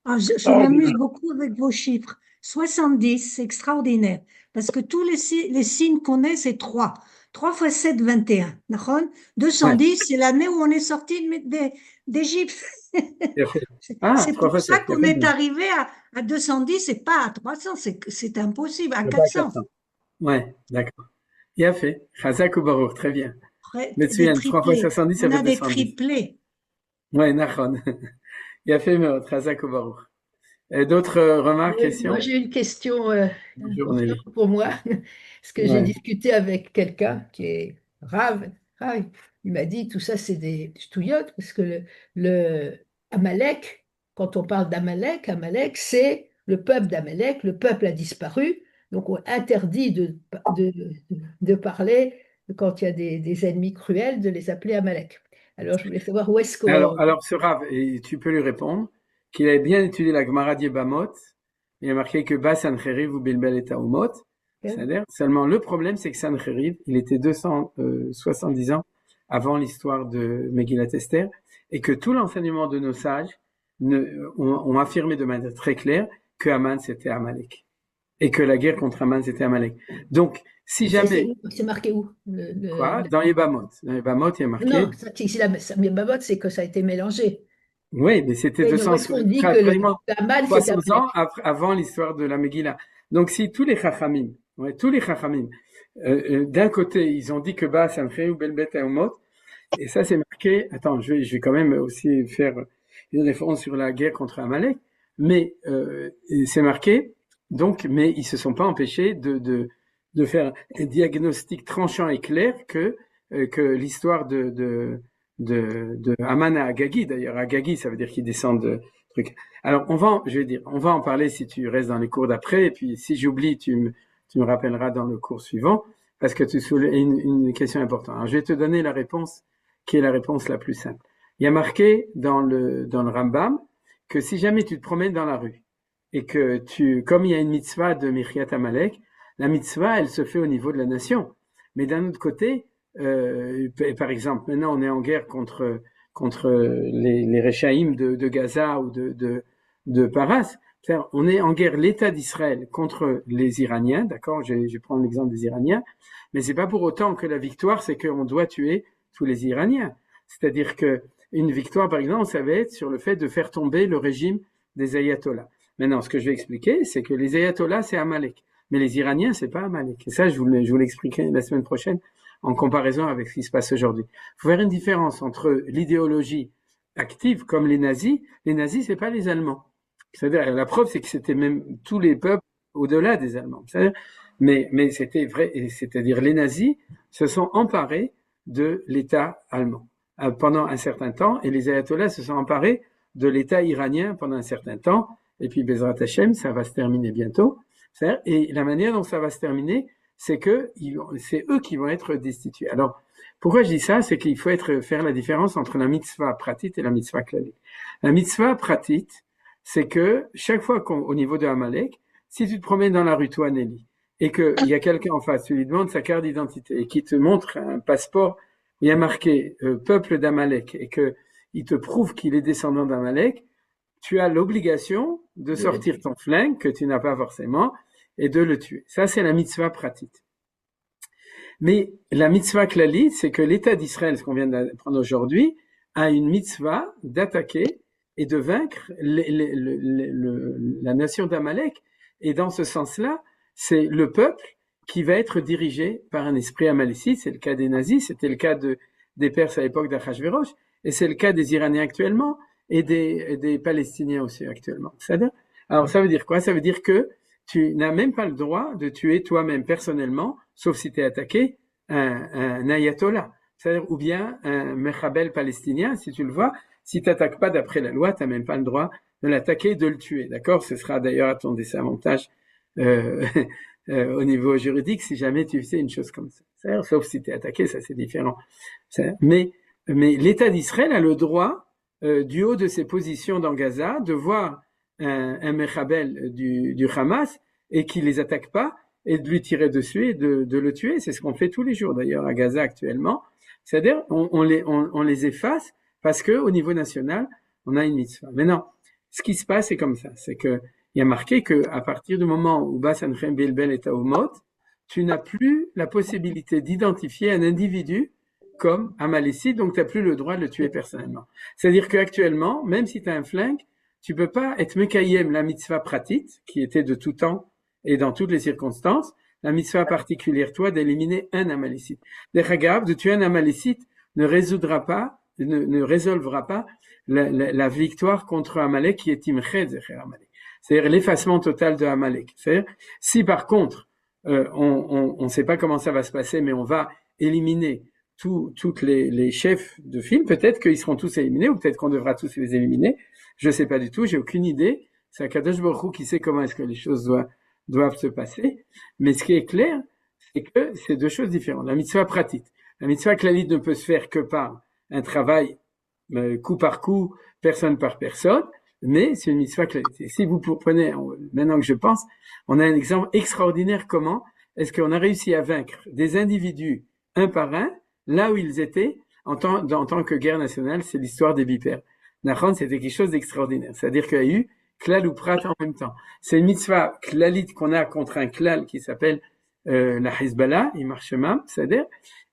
Je m'amuse beaucoup avec vos chiffres. 70, c'est extraordinaire. Parce que tous les signes qu'on est, c'est 3. 3 fois 7, 21. D'accord? 210, c'est l'année où on est sorti d'Égypte. C'est pour ça qu'on est arrivé à 210 et pas à 300. C'est impossible, à 400. Ouais, d'accord. Il a fait. Chazak ou Baruch, très bien. Mais tu viens, 3 fois 70, ça fait 210. On a des triplés. Ouais, Nachon. Il a fait, mais Chazak ou Baruch. D'autres remarques, questions? Moi, j'ai une question pour moi, parce que j'ai discuté avec quelqu'un qui est Rav. Il m'a dit tout ça, c'est des stouillottes, parce que le Amalek, quand on parle d'Amalek, Amalek, c'est le peuple d'Amalek, le peuple a disparu, donc on interdit de parler, quand il y a des ennemis cruels, de les appeler Amalek. Alors, je voulais savoir où est-ce qu'on... Alors, ce Rav, et tu peux lui répondre, qu'il avait bien étudié la Gemara d'Yebamot. Il a marqué que Bas Sancheriv ou Bilbel et Taumot. C'est-à-dire, seulement le problème, c'est que Sancheriv, il était 270 ans avant l'histoire de Megillat Esther, et que tout l'enseignement de nos sages ont affirmé de manière très claire que Haman c'était Amalek. Et que la guerre contre Haman c'était Amalek. Donc, si jamais. C'est marqué où? Quoi? Dans Yebamot. Dans Yebamot, il y a marqué. Non, Yebamot, c'est que ça a été mélangé. Oui, mais c'était 200 ans avant l'histoire de la Megillah. Donc, si tous les Chachamim, d'un côté, ils ont dit que Bas Sancheriv ou Bilbel et Taumot, et ça c'est marqué. Attends, je vais quand même aussi faire une référence sur la guerre contre Amalek, mais c'est marqué. Donc, mais ils se sont pas empêchés de faire un diagnostic tranchant et clair que l'histoire de Haman à Agagi, d'ailleurs Agagi, ça veut dire qu'il descend de trucs. Alors on va en parler si tu restes dans les cours d'après, et puis si j'oublie, tu me rappelleras dans le cours suivant, parce que tu soulèves une question importante. Alors je vais te donner la réponse qui est la réponse la plus simple. Il y a marqué dans le Rambam que si jamais tu te promènes dans la rue et que comme il y a une mitzvah de Michyat Amalek, la mitzvah elle se fait au niveau de la nation, mais d'un autre côté, par exemple, maintenant on est en guerre contre les Réchaïm de Gaza ou de Paras. On est en guerre l'État d'Israël contre les Iraniens, d'accord? Je vais prendre l'exemple des Iraniens, mais c'est pas pour autant que la victoire, c'est qu'on doit tuer tous les Iraniens. C'est-à-dire que une victoire, par exemple, ça va être sur le fait de faire tomber le régime des ayatollahs. Maintenant, ce que je vais expliquer, c'est que les ayatollahs, c'est Amalek, mais les Iraniens, c'est pas Amalek. Et ça, je vous l'expliquerai la semaine prochaine en comparaison avec ce qui se passe aujourd'hui. Il faut faire une différence entre l'idéologie active, comme les nazis. Les nazis, c'est pas les Allemands. C'est-à-dire, la preuve, c'est que c'était même tous les peuples au-delà des Allemands. Mais c'était vrai, c'est-à-dire les nazis se sont emparés de l'État allemand pendant un certain temps, et les ayatollahs se sont emparés de l'État iranien pendant un certain temps, et puis Bezrat Hashem, ça va se terminer bientôt. Et la manière dont ça va se terminer, c'est que c'est eux qui vont être destitués. Alors, pourquoi je dis ça? C'est qu'il faut faire la différence entre la mitzvah pratit et la mitzvah klalit. La mitzvah pratit, c'est que chaque fois au niveau de Amalek, si tu te promènes dans la rue, toi, Nelly, et qu'il y a quelqu'un en face, tu lui demandes sa carte d'identité et qui te montre un passeport où il y a marqué peuple d'Amalek et qu'il te prouve qu'il est descendant d'Amalek, tu as l'obligation de sortir ton flingue, que tu n'as pas forcément, et de le tuer. Ça, c'est la mitzvah pratit. Mais la mitzvah klalit, c'est que l'État d'Israël, ce qu'on vient d'apprendre aujourd'hui, a une mitzvah d'attaquer et de vaincre la nation d'Amalek. Et dans ce sens-là, c'est le peuple qui va être dirigé par un esprit amalécite. C'est le cas des nazis, c'était le cas des Perses à l'époque d'Achashverosh, et c'est le cas des Iraniens actuellement, et des Palestiniens aussi actuellement. Alors ça veut dire quoi? Ça veut dire que tu n'as même pas le droit de tuer toi-même personnellement, sauf si tu es attaqué, un ayatollah. C'est-à-dire, ou bien un mechabel palestinien, si tu le vois, si tu n'attaques pas d'après la loi, tu n'as même pas le droit de l'attaquer, de le tuer. D'accord? Ce sera d'ailleurs à ton désavantage au niveau juridique si jamais tu fais une chose comme ça. C'est-à-dire, sauf si tu es attaqué, ça c'est différent. Mais l'État d'Israël a le droit, du haut de ses positions dans Gaza, de voir un mechabel du Hamas et qui les attaque pas, et de lui tirer dessus et de le tuer. C'est ce qu'on fait tous les jours d'ailleurs à Gaza actuellement. C'est-à-dire, on les efface parce que au niveau national, on a une mitzvah. Maintenant, ce qui se passe, c'est comme ça. C'est que il y a marqué que à partir du moment où Bas Sancheriv Bilbel et Taumot, tu n'as plus la possibilité d'identifier un individu comme amalécite, donc tu n'as plus le droit de le tuer personnellement. C'est-à-dire qu'actuellement, même si tu as un flingue, tu peux pas être mekayem la mitzvah pratit, qui était de tout temps et dans toutes les circonstances, la mitzvah particulière, toi, d'éliminer un amalécite. D'Echagav, de tuer un amalécite ne résolvera pas la victoire contre Amalek qui est Timched Zecher Amalek. C'est-à-dire l'effacement total de Amalek. C'est-à-dire, si par contre, on sait pas comment ça va se passer, mais on va éliminer toutes les chefs de film, peut-être qu'ils seront tous éliminés, ou peut-être qu'on devra tous les éliminer. Je sais pas du tout, j'ai aucune idée. C'est Akadosh Baruch Hu qui sait comment est-ce que les choses doivent se passer. Mais ce qui est clair, c'est que c'est deux choses différentes. La mitzvah pratit. La mitzvah klalit ne peut se faire que par un travail coup par coup, personne par personne. mais c'est une mitzvah clalite. Si vous prenez, maintenant que je pense, on a un exemple extraordinaire comment est-ce qu'on a réussi à vaincre des individus un par un, là où ils étaient, en tant que guerre nationale, c'est l'histoire des vipères. Nachon, c'était quelque chose d'extraordinaire. C'est-à-dire qu'il y a eu klal ou prat en même temps. C'est une mitzvah klalite qu'on a contre un klal qui s'appelle la Hezbollah, Imar Shemam, c'est-à-dire,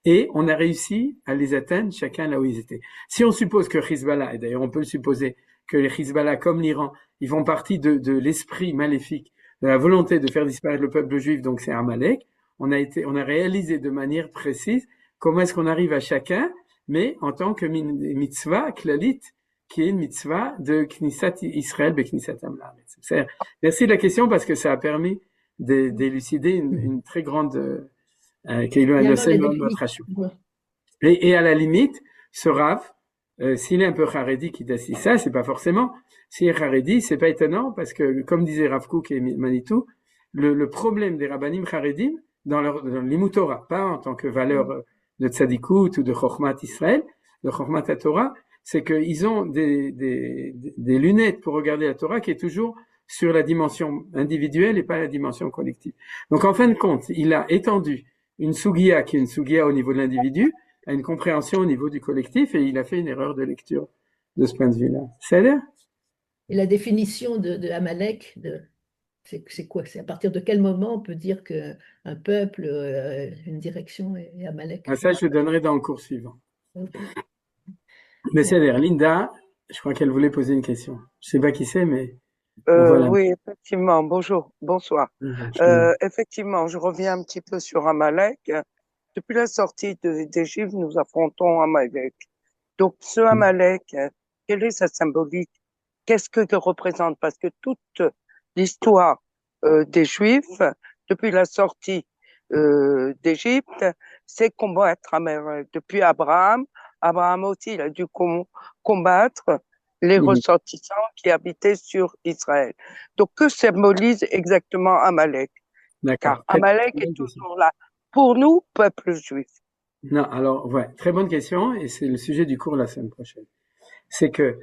et on a réussi à les atteindre chacun là où ils étaient. Si on suppose que Hezbollah, et d'ailleurs on peut le supposer, que les Hezbollah, comme l'Iran, ils font partie de l'esprit maléfique, de la volonté de faire disparaître le peuple juif, donc c'est Amalek, on a réalisé de manière précise comment est-ce qu'on arrive à chacun, mais en tant que mitzvah klalit, qui est une mitzvah de Knisat Israël, Beknisat Amla. Merci de la question parce que ça a permis d'élucider une très grande et à la limite, ce Rav, s'il est un peu Haredi qui décide ça, c'est pas forcément. S'il est Haredi, c'est pas étonnant parce que, comme disait Rav Kook et Manitou, le problème des Rabbanim Haredim dans l'Limut Torah, pas en tant que valeur de Tzadikut ou de Chokhmat Israël, de Chokhmat Torah, c'est qu'ils ont des lunettes pour regarder la Torah qui est toujours sur la dimension individuelle et pas la dimension collective. Donc en fin de compte, il a étendu une sugiya qui est une sugiya au niveau de l'individu à une compréhension au niveau du collectif et il a fait une erreur de lecture de ce point de vue-là. C'est l'air. Et la définition de Amalek, c'est quoi? C'est à partir de quel moment on peut dire qu'un peuple, une direction est Amalek? Ça, je le donnerai dans le cours suivant. Okay. Mais c'est l'air. Linda, je crois qu'elle voulait poser une question. Je sais pas qui c'est, mais... Voilà. Oui, effectivement. Bonjour, bonsoir. Effectivement, je reviens un petit peu sur Amalek. Depuis la sortie d'Égypte, nous affrontons Amalek. Donc, ce Amalek, quelle est sa symbolique? Qu'est-ce que représente? Parce que toute l'histoire des Juifs, depuis la sortie d'Égypte, c'est combattre Amalek. Depuis Abraham aussi, il a dû combattre les ressortissants qui habitaient sur Israël. Donc, que symbolise exactement Amalek? Car Amalek est toujours là. Pour nous, peuple juif. Non, alors, ouais, très bonne question, et c'est le sujet du cours la semaine prochaine. C'est que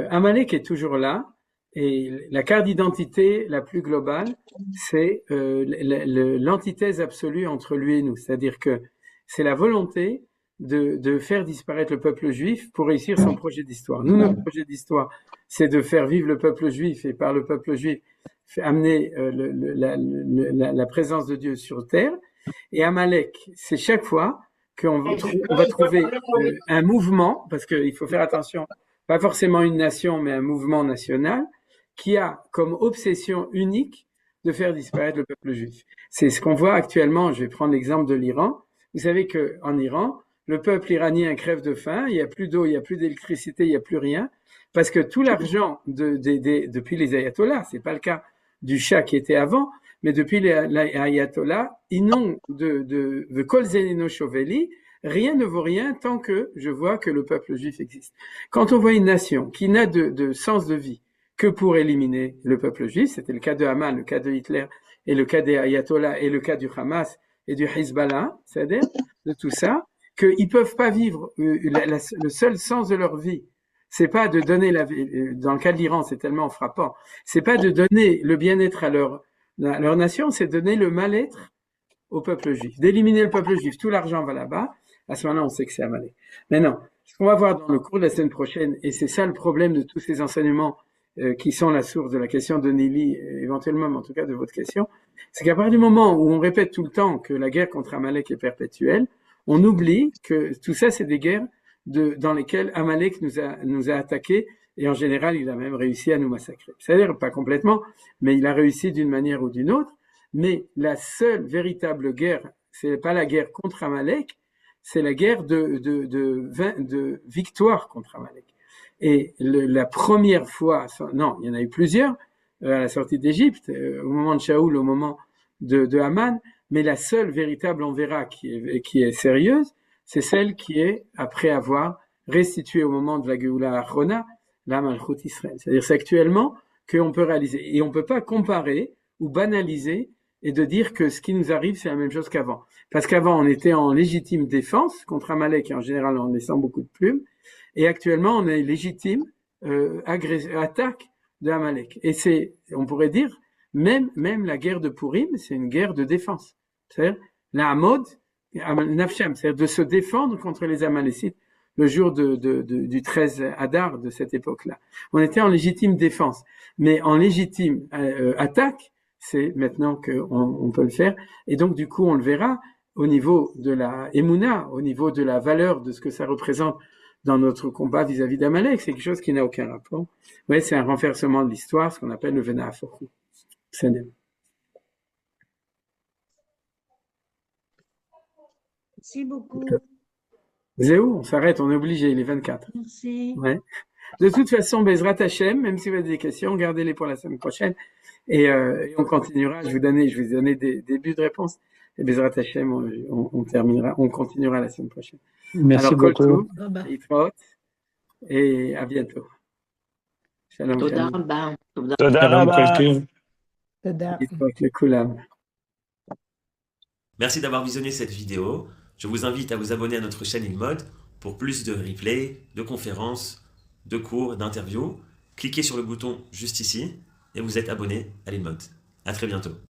Amalek est toujours là, et la carte d'identité la plus globale, c'est l'antithèse absolue entre lui et nous. C'est-à-dire que c'est la volonté de faire disparaître le peuple juif pour réussir son projet d'histoire. Nous, notre projet d'histoire, c'est de faire vivre le peuple juif et par le peuple juif amener la présence de Dieu sur terre. Et Amalek, c'est chaque fois qu'on va trouver un mouvement, parce qu'il faut faire attention, pas forcément une nation, mais un mouvement national, qui a comme obsession unique de faire disparaître le peuple juif. C'est ce qu'on voit actuellement. Je vais prendre l'exemple de l'Iran. Vous savez qu'en Iran, le peuple iranien crève de faim, il n'y a plus d'eau, il n'y a plus d'électricité, il n'y a plus rien, parce que tout l'argent depuis les ayatollahs, c'est pas le cas du Shah qui était avant, mais depuis les ayatollahs, ils n'ont de kol zeneno shoveli, rien ne vaut rien tant que je vois que le peuple juif existe. Quand on voit une nation qui n'a de sens de vie que pour éliminer le peuple juif, c'était le cas de Haman, le cas de Hitler, et le cas des ayatollahs, et le cas du Hamas, et du Hezbollah, c'est-à-dire de tout ça, qu'ils peuvent pas vivre le seul sens de leur vie. C'est pas de donner dans le cas de l'Iran, c'est tellement frappant. C'est pas de donner le bien-être à leur nation, c'est de donner le mal-être au peuple juif. D'éliminer le peuple juif, tout l'argent va là-bas. À ce moment-là, on sait que c'est Amalek. Maintenant, ce qu'on va voir dans le cours de la semaine prochaine, et c'est ça le problème de tous ces enseignements qui sont la source de la question de Nelly, éventuellement, mais en tout cas de votre question, c'est qu'à partir du moment où on répète tout le temps que la guerre contre Amalek est perpétuelle, on oublie que tout ça, c'est des guerres dans lesquelles Amalek nous a attaqués, et en général, il a même réussi à nous massacrer. C'est-à-dire, pas complètement, mais il a réussi d'une manière ou d'une autre. Mais la seule véritable guerre, c'est pas la guerre contre Amalek, c'est la guerre de victoire contre Amalek. Et la première fois, non, il y en a eu plusieurs, à la sortie d'Égypte, au moment de Shaoul, au moment de Haman, mais la seule véritable, on verra, qui est sérieuse, c'est celle qui est après avoir restitué au moment de la Géoula Achona, la Malchut Israël. C'est-à-dire, c'est actuellement qu'on peut réaliser. Et on peut pas comparer ou banaliser et de dire que ce qui nous arrive, c'est la même chose qu'avant. Parce qu'avant, on était en légitime défense contre Amalek, et en général, en laissant beaucoup de plumes. Et actuellement, on est légitime attaque de Amalek. Et on pourrait dire, même la guerre de Purim, c'est une guerre de défense. C'est-à-dire, la Hamod, Nafsham, c'est-à-dire de se défendre contre les Amalécites le jour du 13 Adar de cette époque-là. On était en légitime défense. Mais en légitime attaque, c'est maintenant qu'on peut le faire. Et donc, du coup, on le verra au niveau de la Emouna, au niveau de la valeur de ce que ça représente dans notre combat vis-à-vis d'Amalek. C'est quelque chose qui n'a aucun rapport. Ouais, c'est un renversement de l'histoire, ce qu'on appelle le Vena Afoku. C'est bien. Merci beaucoup. Zéou, on s'arrête, on est obligé, il est 24. Merci. Ouais. De toute façon, Bezrat Hashem, même si vous avez des questions, gardez-les pour la semaine prochaine. Et on continuera, je vais vous donner des débuts de réponse. Et Bezrat Hashem, on continuera la semaine prochaine. Merci Alors, beaucoup. Yitraot, et à bientôt. Shalom, תודה shalom. רבה. תודה Shalom, רבה. כל טוב. תודה. Yitraot lekulam. Merci d'avoir visionné cette vidéo. Je vous invite à vous abonner à notre chaîne InMode pour plus de replays, de conférences, de cours, d'interviews. Cliquez sur le bouton juste ici et vous êtes abonné à l'InMode. À très bientôt.